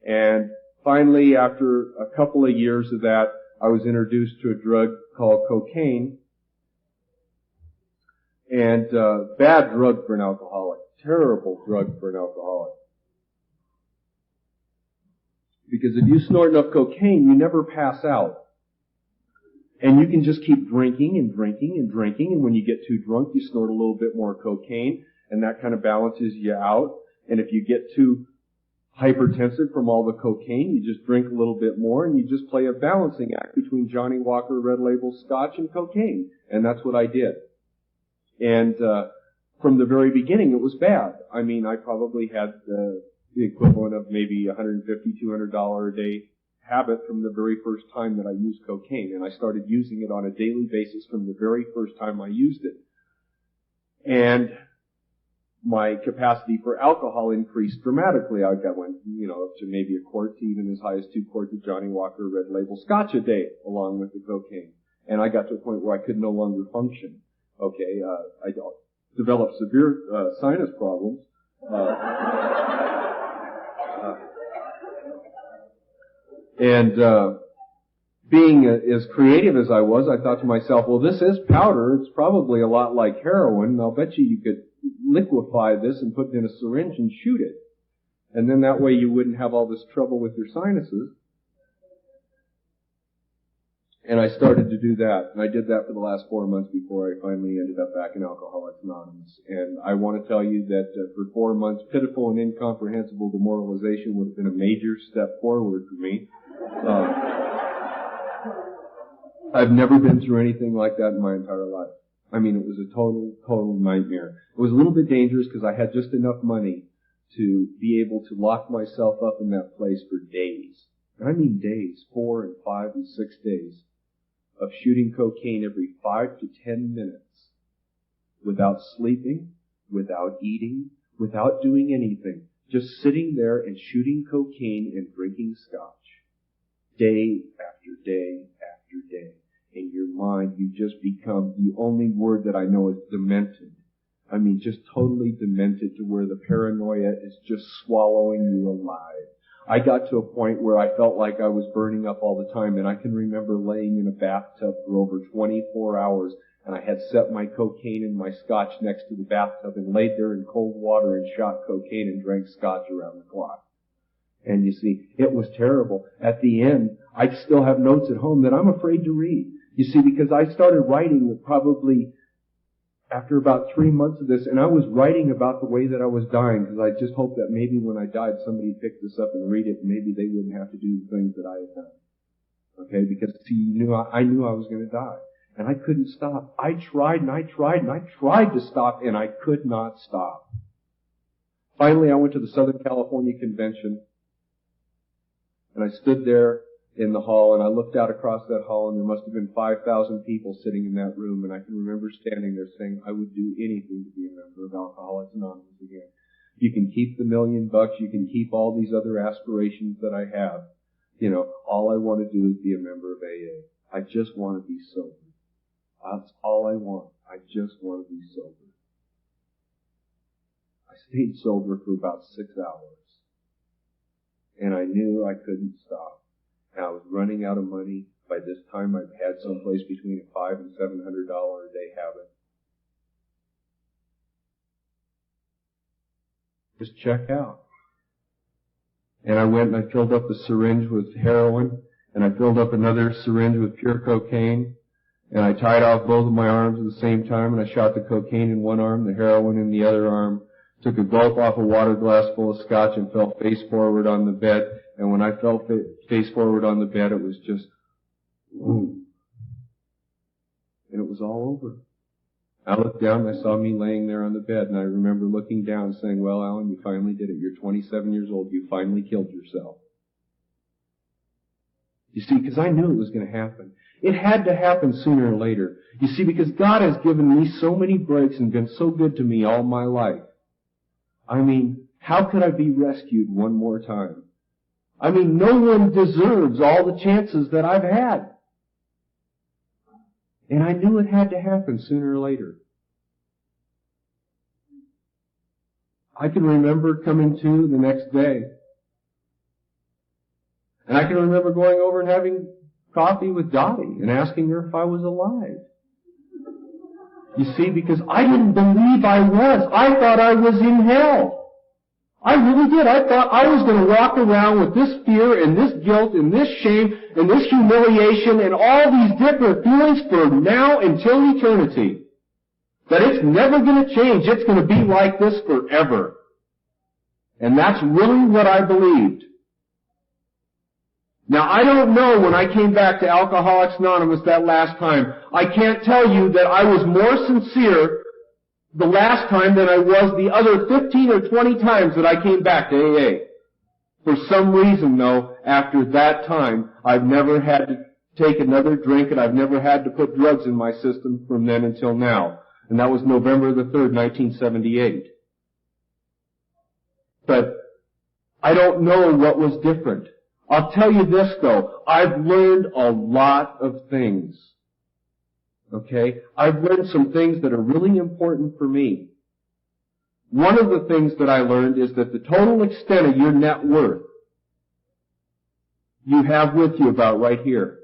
And finally, after a couple of years of that, I was introduced to a drug called cocaine. And bad drug for an alcoholic. Terrible drug for an alcoholic. Because if you snort enough cocaine, you never pass out. And you can just keep drinking and drinking and drinking, and when you get too drunk, you snort a little bit more cocaine, and that kind of balances you out. And if you get too hypertensive from all the cocaine, you just drink a little bit more, and you just play a balancing act between Johnny Walker Red Label Scotch and cocaine. And that's what I did. And from the very beginning, it was bad. I mean, I probably had the equivalent of maybe $150, $200 a day habit from the very first time that I used cocaine. And I started using it on a daily basis from the very first time I used it. And my capacity for alcohol increased dramatically. I went, up to maybe a quart to even as high as 2 quarts of Johnny Walker Red Label Scotch a day, along with the cocaine. And I got to a point where I could no longer function. Okay, I developed severe sinus problems. Being as creative as I was, I thought to myself, well, this is powder. It's probably a lot like heroin. I'll bet you could liquefy this and put it in a syringe and shoot it. And then that way you wouldn't have all this trouble with your sinuses. And I started to do that. And I did that for the last 4 months before I finally ended up back in Alcoholics Anonymous. And I want to tell you that for 4 months, pitiful and incomprehensible demoralization would have been a major step forward for me. I've never been through anything like that in my entire life. I mean, it was a total nightmare. It was a little bit dangerous because I had just enough money to be able to lock myself up in that place for days. I mean days, 4 and 5 and 6 days of shooting cocaine every 5 to 10 minutes without sleeping, without eating, without doing anything. Just sitting there and shooting cocaine and drinking scotch. Day after day after day. In your mind, you just become, the only word that I know is demented. I mean, just totally demented to where the paranoia is just swallowing you alive. I got to a point where I felt like I was burning up all the time, and I can remember laying in a bathtub for over 24 hours, and I had set my cocaine and my scotch next to the bathtub and laid there in cold water and shot cocaine and drank scotch around the clock. And you see, it was terrible. At the end, I still have notes at home that I'm afraid to read. You see, because I started writing probably after about 3 months of this, and I was writing about the way that I was dying, because I just hoped that maybe when I died, somebody would pick this up and read it, and maybe they wouldn't have to do the things that I had done. Okay, because see, I knew I was going to die. And I couldn't stop. I tried and I tried and I tried to stop, and I could not stop. Finally, I went to the Southern California Convention, and I stood there in the hall, and I looked out across that hall, and there must have been 5,000 people sitting in that room, and I can remember standing there saying, I would do anything to be a member of Alcoholics Anonymous again. You can keep the $1 million, you can keep all these other aspirations that I have. You know, all I want to do is be a member of AA. I just want to be sober. That's all I want. I just want to be sober. I stayed sober for about 6 hours. And I knew I couldn't stop. And I was running out of money. By this time, I'd had someplace between a $500 and $700 a day habit. Just check out. And I went and I filled up a syringe with heroin, and I filled up another syringe with pure cocaine, and I tied off both of my arms at the same time, and I shot the cocaine in one arm, the heroin in the other arm, took a gulp off a water glass full of scotch and fell face forward on the bed. And when I fell face forward on the bed, it was just, boom. And it was all over. I looked down and I saw me laying there on the bed, and I remember looking down and saying, well, Allan, you finally did it. You're 27 years old. You finally killed yourself. You see, because I knew it was going to happen. It had to happen sooner or later. You see, because God has given me so many breaks and been so good to me all my life. I mean, how could I be rescued one more time? I mean, no one deserves all the chances that I've had. And I knew it had to happen sooner or later. I can remember coming to the next day. And I can remember going over and having coffee with Dottie and asking her if I was alive. You see, because I didn't believe I was. I thought I was in hell. I really did. I thought I was going to walk around with this fear and this guilt and this shame and this humiliation and all these different feelings for now until eternity. That it's never going to change. It's going to be like this forever. And that's really what I believed. Now, I don't know when I came back to Alcoholics Anonymous that last time. I can't tell you that I was more sincere the last time than I was the other 15 or 20 times that I came back to AA. For some reason, though, after that time, I've never had to take another drink, and I've never had to put drugs in my system from then until now. And that was November the 3rd, 1978. But I don't know what was different. I'll tell you this, though. I've learned a lot of things. Okay? I've learned some things that are really important for me. One of the things that I learned is that the total extent of your net worth you have with you about right here.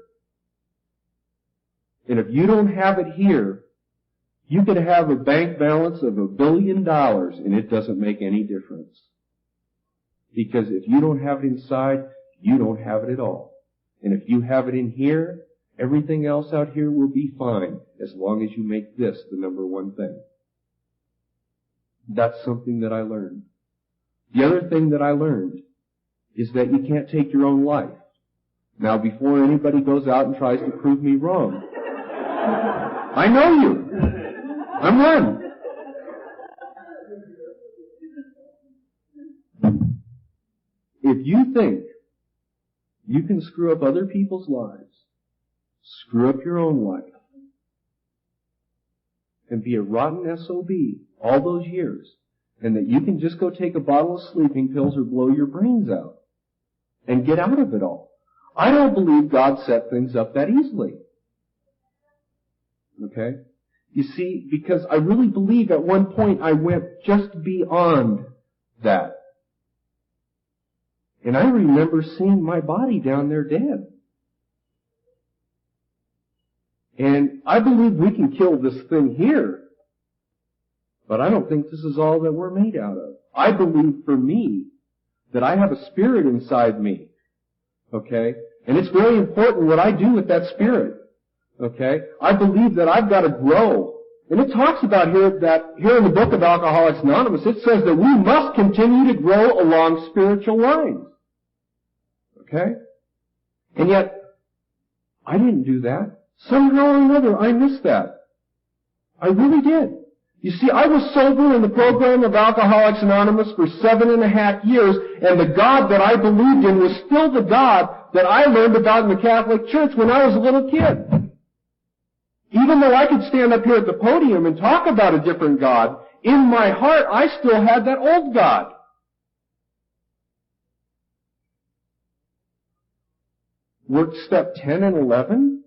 And if you don't have it here, you could have a bank balance of $1 billion and it doesn't make any difference. Because if you don't have it inside, you don't have it at all. And if you have it in here, everything else out here will be fine as long as you make this the number one thing. That's something that I learned. The other thing that I learned is that you can't take your own life. Now, before anybody goes out and tries to prove me wrong, I know you. I'm one. If you think You can screw up other people's lives, screw up your own life, and be a rotten SOB all those years, and that you can just go take a bottle of sleeping pills or blow your brains out and get out of it all. I don't believe God set things up that easily. Okay? You see, because I really believe at one point I went just beyond that. And I remember seeing my body down there dead. And I believe we can kill this thing here, but I don't think this is all that we're made out of. I believe for me that I have a spirit inside me. Okay? And it's very important what I do with that spirit. Okay? I believe that I've got to grow. And it talks about here in the book of Alcoholics Anonymous, it says that we must continue to grow along spiritual lines. Okay? And yet, I didn't do that. Somehow or another, I missed that. I really did. You see, I was sober in the program of Alcoholics Anonymous for 7.5 years, and the God that I believed in was still the God that I learned about in the Catholic Church when I was a little kid. Even though I could stand up here at the podium and talk about a different God, in my heart I still had that old God. Work step 10 and 11?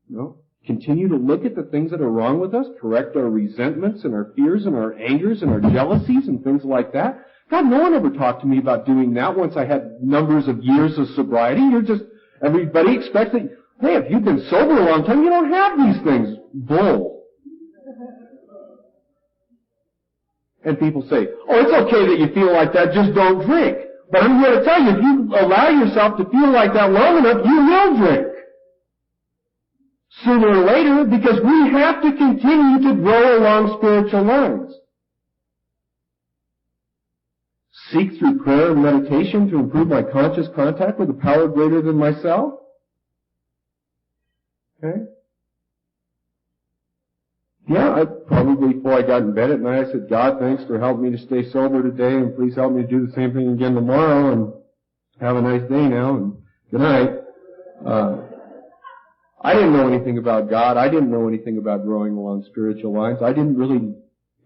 No. Continue to look at the things that are wrong with us, correct our resentments and our fears and our angers and our jealousies and things like that. God, no one ever talked to me about doing that once I had numbers of years of sobriety. Everybody expects that, hey, if you've been sober a long time, you don't have these things. Bull. And people say, oh, it's okay that you feel like that, just don't drink. But I'm here to tell you, if you allow yourself to feel like that long enough, you will drink. Sooner or later, because we have to continue to grow along spiritual lines. Seek through prayer and meditation to improve my conscious contact with a power greater than myself. Okay? Yeah, I probably, before I got in bed at night, I said, God, thanks for helping me to stay sober today, and please help me to do the same thing again tomorrow, and have a nice day now, and good night. I didn't know anything about God. I didn't know anything about growing along spiritual lines. I didn't really,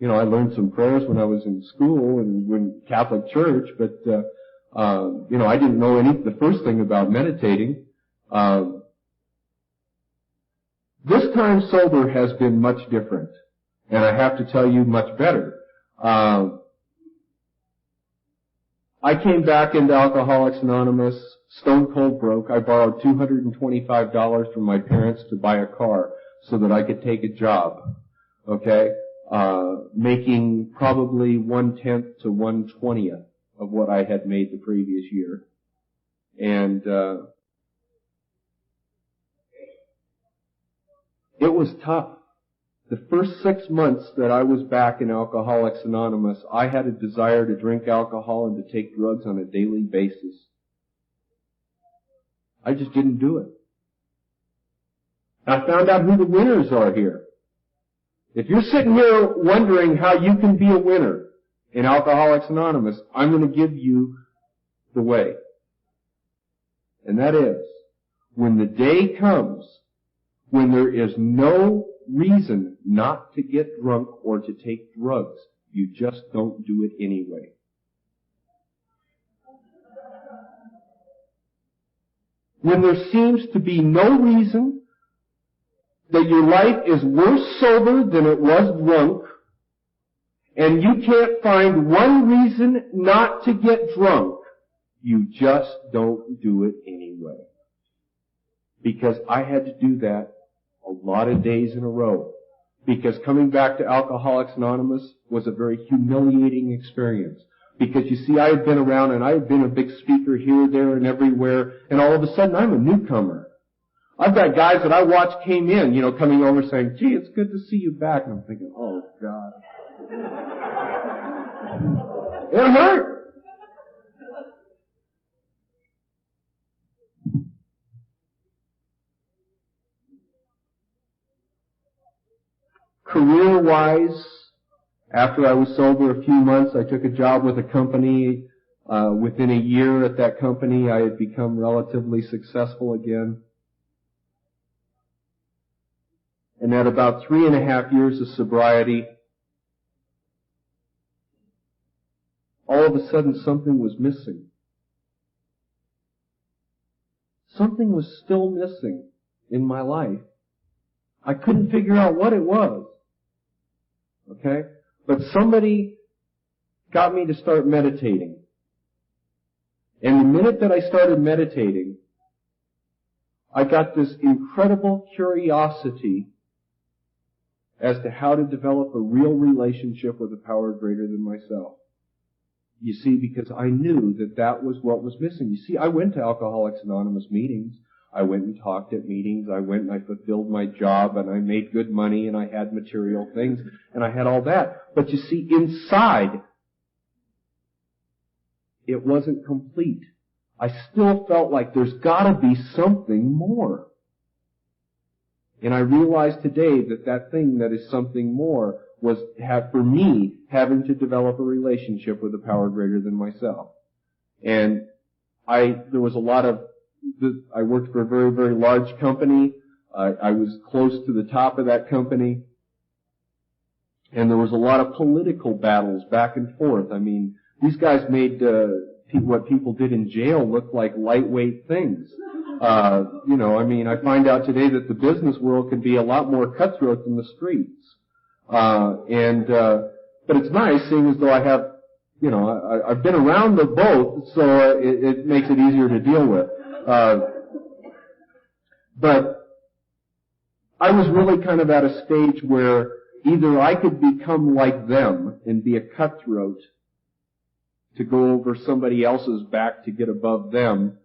I learned some prayers when I was in school and in Catholic church, but, I didn't know the first thing about meditating. This time sober has been much different, and I have to tell you, much better. I came back into Alcoholics Anonymous, stone cold broke. I borrowed $225 from my parents to buy a car so that I could take a job. Okay? Making probably 1/10 to 1/20 of what I had made the previous year. And, it was tough. The first 6 months that I was back in Alcoholics Anonymous, I had a desire to drink alcohol and to take drugs on a daily basis. I just didn't do it. I found out who the winners are here. If you're sitting here wondering how you can be a winner in Alcoholics Anonymous, I'm going to give you the way. And that is, when the day comes when there is no reason not to get drunk or to take drugs, you just don't do it anyway. When there seems to be no reason that your life is worse sober than it was drunk, and you can't find one reason not to get drunk, you just don't do it anyway. Because I had to do that a lot of days in a row. Because coming back to Alcoholics Anonymous was a very humiliating experience. Because you see, I had been around and I had been a big speaker here, there, and everywhere, and all of a sudden I'm a newcomer. I've got guys that I watched came in, coming over saying, gee, it's good to see you back. And I'm thinking, oh God. It hurt. Career-wise, after I was sober a few months, I took a job with a company Within a year at that company, I had become relatively successful again. And at about 3.5 years of sobriety, all of a sudden something was missing. Something was still missing in my life. I couldn't figure out what it was. Okay? But somebody got me to start meditating. And the minute that I started meditating, I got this incredible curiosity as to how to develop a real relationship with a power greater than myself. You see, because I knew that that was what was missing. You see, I went to Alcoholics Anonymous meetings. I went and talked at meetings. I went and I fulfilled my job and I made good money and I had material things and I had all that. But you see, inside, it wasn't complete. I still felt like there's gotta be something more. And I realized today that that thing that is something more was, for me, having to develop a relationship with a power greater than myself. And there was a lot of, I worked for a very, very large company. I was close to the top of that company. And there was a lot of political battles back and forth. I mean, these guys made what people did in jail look like lightweight things. I find out today that the business world can be a lot more cutthroat than the streets. But it's nice seeing as though I have, I've been around the both, so it makes it easier to deal with. But I was really kind of at a stage where either I could become like them and be a cutthroat to go over somebody else's back to get above them,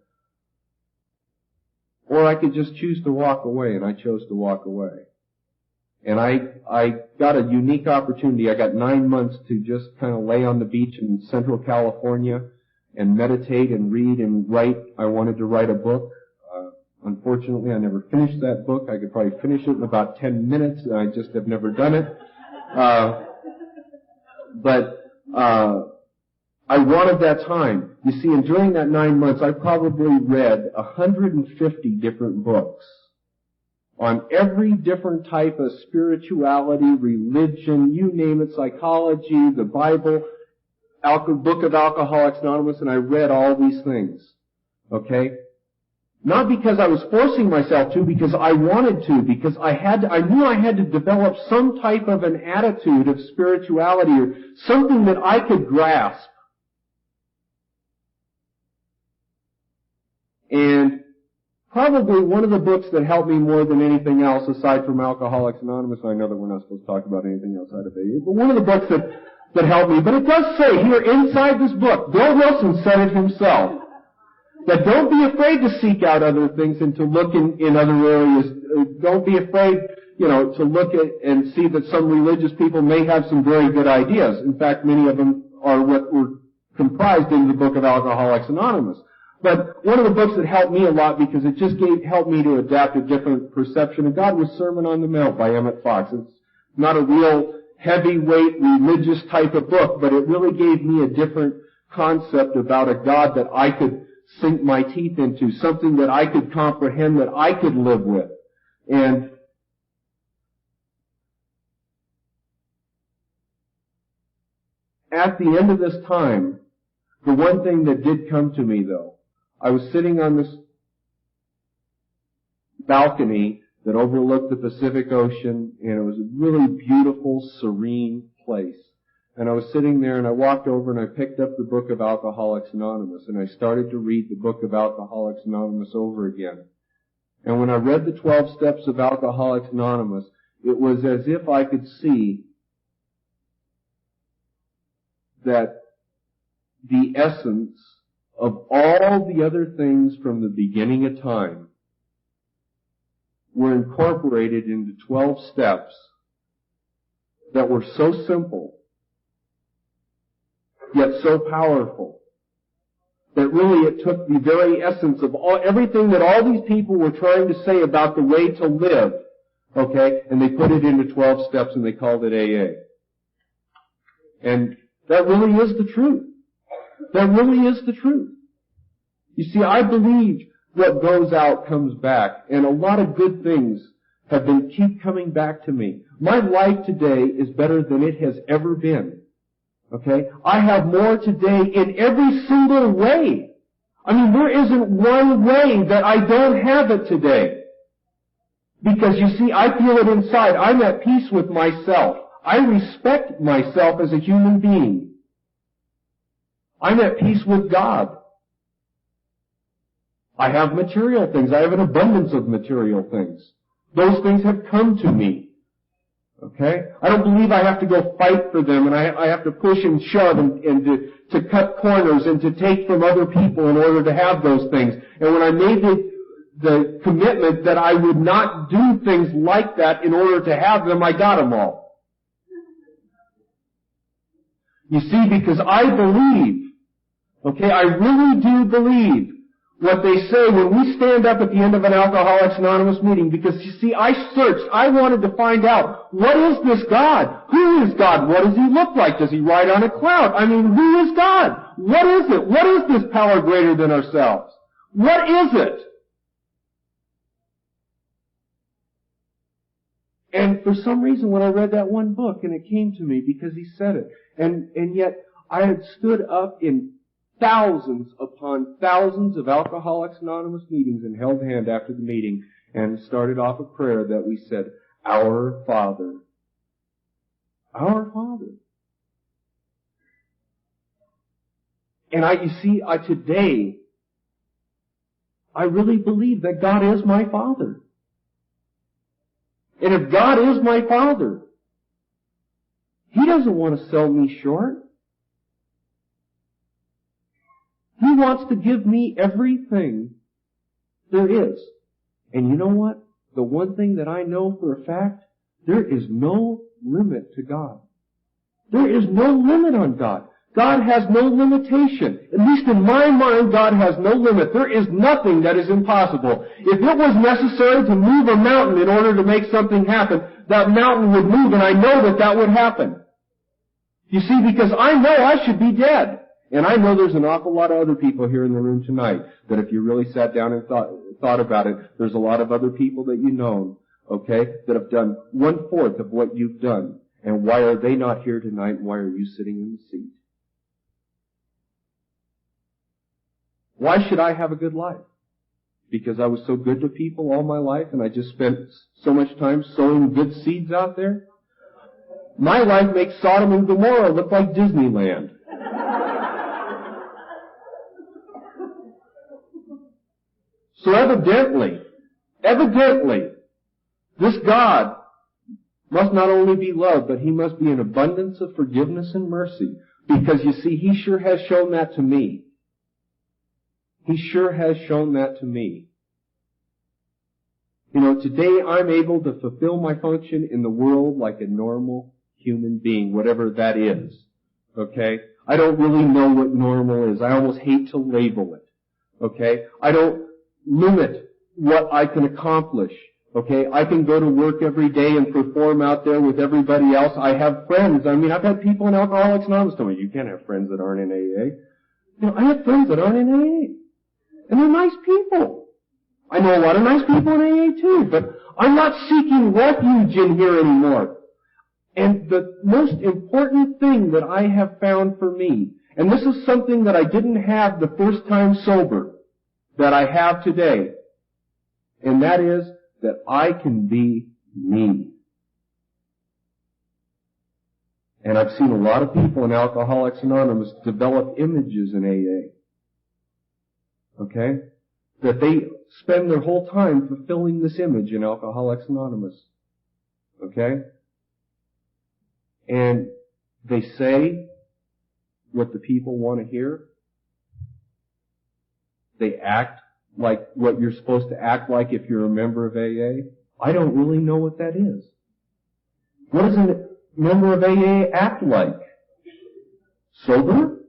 or I could just choose to walk away, and I chose to walk away. And I got a unique opportunity. I got 9 months to just kind of lay on the beach in Central California and meditate and read and write. I wanted to write a book. Unfortunately, I never finished that book. I could probably finish it in about 10 minutes, and I just have never done it. But I wanted that time. You see, and during that 9 months, I probably read 150 different books on every different type of spirituality, religion, you name it, psychology, the Bible, Book of Alcoholics Anonymous, and I read all these things. Okay? Not because I was forcing myself to, because I wanted to, because I knew I had to develop some type of an attitude of spirituality or something that I could grasp. And probably one of the books that helped me more than anything else, aside from Alcoholics Anonymous, I know that we're not supposed to talk about anything outside of AA, but one of the books that helped me, but it does say here inside this book, Bill Wilson said it himself, that don't be afraid to seek out other things and to look in other areas. Don't be afraid, to look at and see that some religious people may have some very good ideas. In fact, many of them are what were comprised in the Book of Alcoholics Anonymous. But one of the books that helped me a lot because it just helped me to adapt a different perception of God was Sermon on the Mount by Emmett Fox. It's not a real heavyweight religious type of book, but it really gave me a different concept about a God that I could sink my teeth into, something that I could comprehend, that I could live with. And at the end of this time, the one thing that did come to me, though, I was sitting on this balcony that overlooked the Pacific Ocean, and it was a really beautiful, serene place. And I was sitting there, and I walked over, and I picked up the Book of Alcoholics Anonymous, and I started to read the Book of Alcoholics Anonymous over again. And when I read the 12 steps of Alcoholics Anonymous, it was as if I could see that the essence of all the other things from the beginning of time were incorporated into 12 steps that were so simple, yet so powerful, that really it took the very essence of everything that all these people were trying to say about the way to live, okay, and they put it into 12 steps and they called it AA. And that really is the truth. That really is the truth. You see, I believe what goes out comes back, and a lot of good things keep coming back to me. My life today is better than it has ever been. Okay? I have more today in every single way. I mean, there isn't one way that I don't have it today. Because you see, I feel it inside. I'm at peace with myself. I respect myself as a human being. I'm at peace with God. I have material things. I have an abundance of material things. Those things have come to me. Okay? I don't believe I have to go fight for them, and I have to push and shove and to cut corners and to take from other people in order to have those things. And when I made the commitment that I would not do things like that in order to have them, I got them all. You see, because I believe, okay, I really do believe what they say when we stand up at the end of an Alcoholics Anonymous meeting, because you see, I searched. I wanted to find out, what is this God? Who is God? What does He look like? Does He ride on a cloud? I mean, who is God? What is it? What is this power greater than ourselves? What is it? And for some reason, when I read that one book, and it came to me because he said it, and yet I had stood up in thousands upon thousands of Alcoholics Anonymous meetings and held hand after the meeting and started off a prayer that we said, Our Father. Our Father. And today, I really believe that God is my Father. And if God is my Father, He doesn't want to sell me short. He wants to give me everything there is. And you know what? The one thing that I know for a fact, there is no limit to God. There is no limit on God. God has no limitation. At least in my mind, God has no limit. There is nothing that is impossible. If it was necessary to move a mountain in order to make something happen, that mountain would move, and I know that that would happen. You see, because I know I should be dead. And I know there's an awful lot of other people here in the room tonight that if you really sat down and thought about it, there's a lot of other people that you know, okay, that have done 1/4 of what you've done. And why are they not here tonight, and why are you sitting in the seat? Why should I have a good life? Because I was so good to people all my life and I just spent so much time sowing good seeds out there? My life makes Sodom and Gomorrah look like Disneyland. So evidently, this God must not only be love, but He must be an abundance of forgiveness and mercy. Because you see, He sure has shown that to me. He sure has shown that to me. You know, today I'm able to fulfill my function in the world like a normal human being, whatever that is. Okay? I don't really know what normal is. I almost hate to label it. Okay? I don't limit what I can accomplish. Okay? I can go to work every day and perform out there with everybody else. I have friends. I mean, I've had people in Alcoholics Anonymous tell me, you can't have friends that aren't in AA. You know, I have friends that aren't in AA. And they're nice people. I know a lot of nice people in AA too, but I'm not seeking refuge in here anymore. And the most important thing that I have found for me, and this is something that I didn't have the first time sober, that I have today, and that is that I can be me. And I've seen a lot of people in Alcoholics Anonymous develop images in AA. Okay? That they spend their whole time fulfilling this image in Alcoholics Anonymous. Okay? And they say what the people want to hear. They act like what you're supposed to act like if you're a member of AA. I don't really know what that is. What does a member of AA act like? Sober?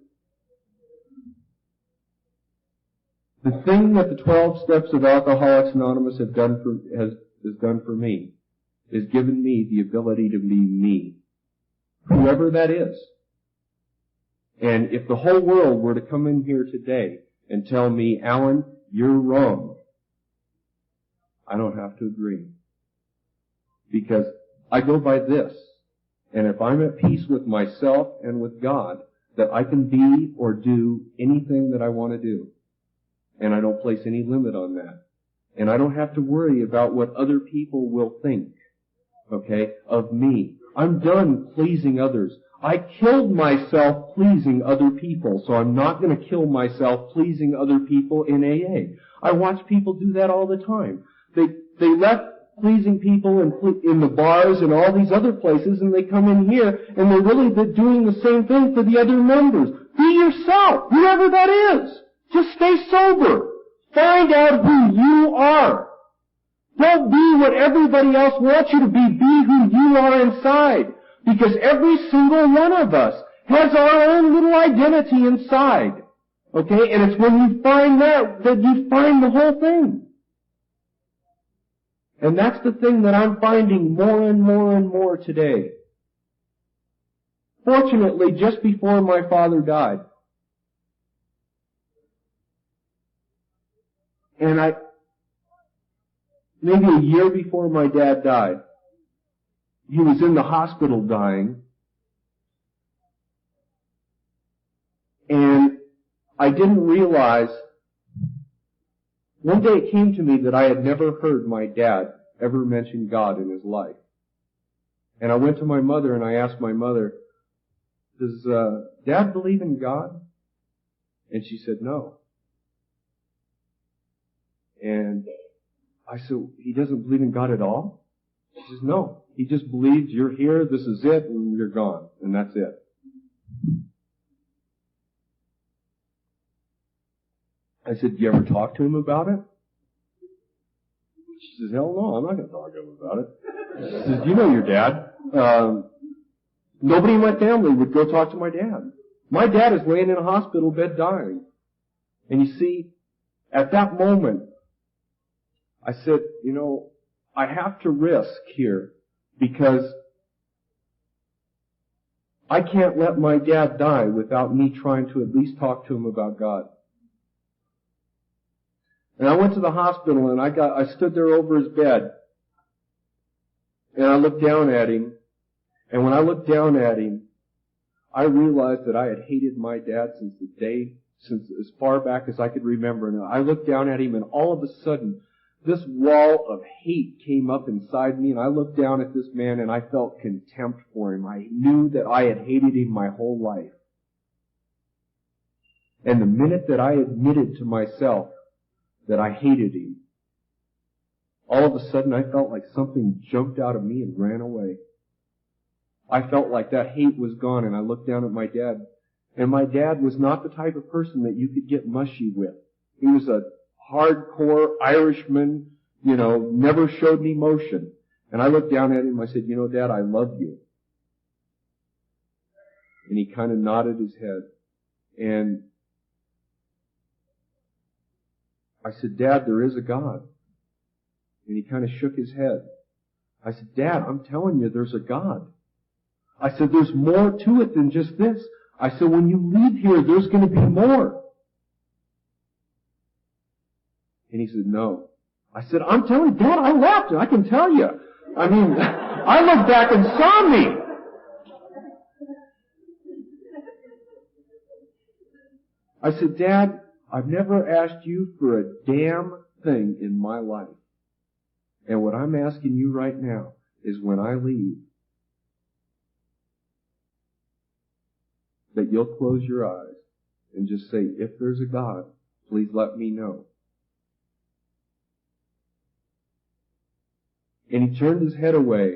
The thing that the 12 steps of Alcoholics Anonymous has done for me is given me the ability to be me. Whoever that is. And if the whole world were to come in here today and tell me, Allan, you're wrong, I don't have to agree. Because I go by this. And if I'm at peace with myself and with God, that I can be or do anything that I want to do. And I don't place any limit on that. And I don't have to worry about what other people will think, okay, of me. I'm done pleasing others. I killed myself pleasing other people, so I'm not going to kill myself pleasing other people in AA. I watch people do that all the time. They left pleasing people in the bars and all these other places, and they come in here, and they're really doing the same thing for the other members. Be yourself, whoever that is. Just stay sober. Find out who you are. Don't be what everybody else wants you to be. Be who you are inside. Because every single one of us has our own little identity inside. Okay? And it's when you find that you find the whole thing. And that's the thing that I'm finding more and more and more today. Fortunately, just before my father died, and maybe a year before my dad died, he was in the hospital dying, and I didn't realize. One day it came to me that I had never heard my dad ever mention God in his life. And I went to my mother and I asked my mother, does Dad believe in God? And she said, no. And I said, he doesn't believe in God at all? She says, no. He just believes you're here, this is it, and you're gone. And that's it. I said, do you ever talk to him about it? She says, hell no, I'm not going to talk to him about it. She says, you know your dad. Nobody in my family would go talk to my dad. My dad is laying in a hospital bed dying. And you see, at that moment, I said, I have to risk here because I can't let my dad die without me trying to at least talk to him about God. And I went to the hospital and I stood there over his bed. And I looked down at him. And when I looked down at him, I realized that I had hated my dad since as far back as I could remember. And I looked down at him and all of a sudden, this wall of hate came up inside me. And I looked down at this man and I felt contempt for him. I knew that I had hated him my whole life. And the minute that I admitted to myself that I hated him, all of a sudden I felt like something jumped out of me and ran away. I felt like that hate was gone, and I looked down at my dad. And my dad was not the type of person that you could get mushy with. He was a hardcore Irishman, never showed any emotion. And I looked down at him and I said, Dad, I love you. And he kind of nodded his head. And I said, Dad, there is a God. And he kind of shook his head. I said, Dad, I'm telling you, there's a God. I said, there's more to it than just this. I said, when you leave here, there's going to be more. And he said, no. I said, I'm telling you, Dad, I left, and I can tell you. I mean, I looked back and saw me. I said, Dad, I've never asked you for a damn thing in my life. And what I'm asking you right now is when I leave, that you'll close your eyes and just say, if there's a God, please let me know. And he turned his head away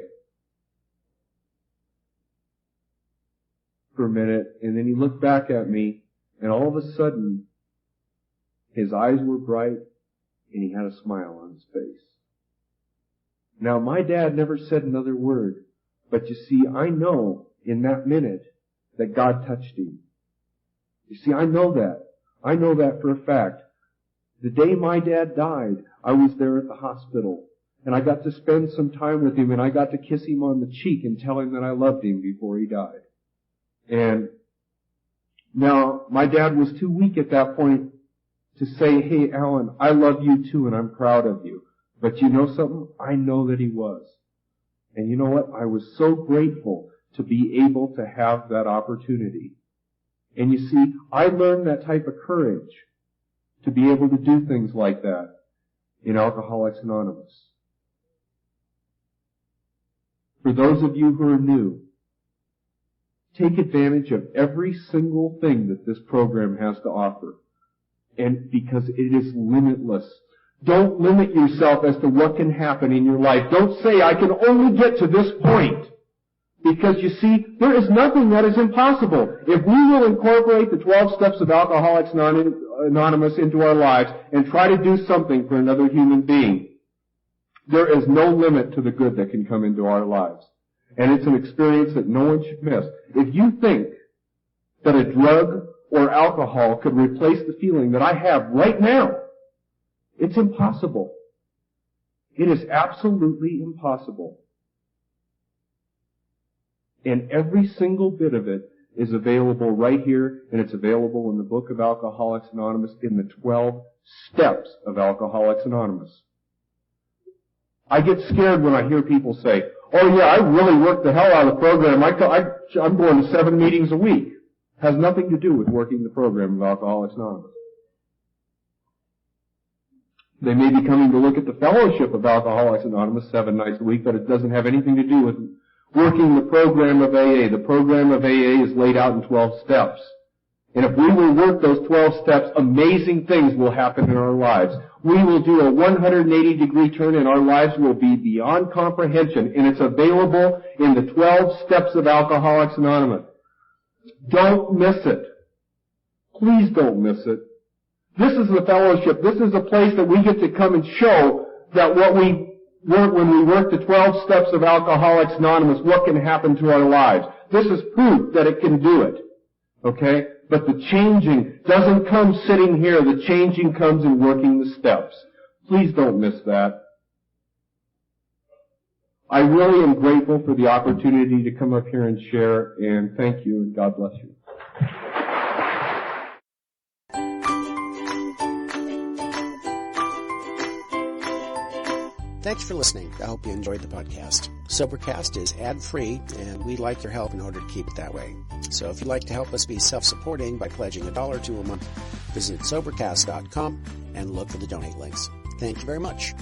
for a minute, and then he looked back at me, and all of a sudden, his eyes were bright, and he had a smile on his face. Now, my dad never said another word, but you see, I know in that minute that God touched him. You see, I know that. I know that for a fact. The day my dad died, I was there at the hospital, and I got to spend some time with him, and I got to kiss him on the cheek and tell him that I loved him before he died. And Now, my dad was too weak at that point to say, hey, Allan, I love you too and I'm proud of you. But you know something? I know that he was. And you know what? I was so grateful to be able to have that opportunity. And you see, I learned that type of courage to be able to do things like that in Alcoholics Anonymous. For those of you who are new, take advantage of every single thing that this program has to offer. And because it is limitless. Don't limit yourself as to what can happen in your life. Don't say, I can only get to this point. Because you see, there is nothing that is impossible. If we will incorporate the 12 steps of Alcoholics Anonymous into our lives and try to do something for another human being, there is no limit to the good that can come into our lives. And it's an experience that no one should miss. If you think that a drug or alcohol could replace the feeling that I have right now, it's impossible. It is absolutely impossible. And every single bit of it is available right here, and it's available in the book of Alcoholics Anonymous in the 12 steps of Alcoholics Anonymous. I get scared when I hear people say, oh yeah, I really worked the hell out of the program. I'm going to 7 meetings a week. Has nothing to do with working the program of Alcoholics Anonymous. They may be coming to look at the fellowship of Alcoholics Anonymous 7 nights a week, but it doesn't have anything to do with working the program of AA. The program of AA is laid out in 12 steps. And if we will work those 12 steps, amazing things will happen in our lives. We will do a 180-degree turn and our lives will be beyond comprehension. And it's available in the 12 steps of Alcoholics Anonymous. Don't miss it. Please don't miss it. This is the fellowship. This is a place that we get to come and show that what we work when we work the 12 steps of Alcoholics Anonymous, what can happen to our lives. This is proof that it can do it. Okay? But the changing doesn't come sitting here. The changing comes in working the steps. Please don't miss that. I really am grateful for the opportunity to come up here and share, and thank you, and God bless you. Thanks for listening. I hope you enjoyed the podcast. Sobercast is ad-free, and we'd like your help in order to keep it that way. So if you'd like to help us be self-supporting by pledging $1 or $2 a month, visit Sobercast.com and look for the donate links. Thank you very much.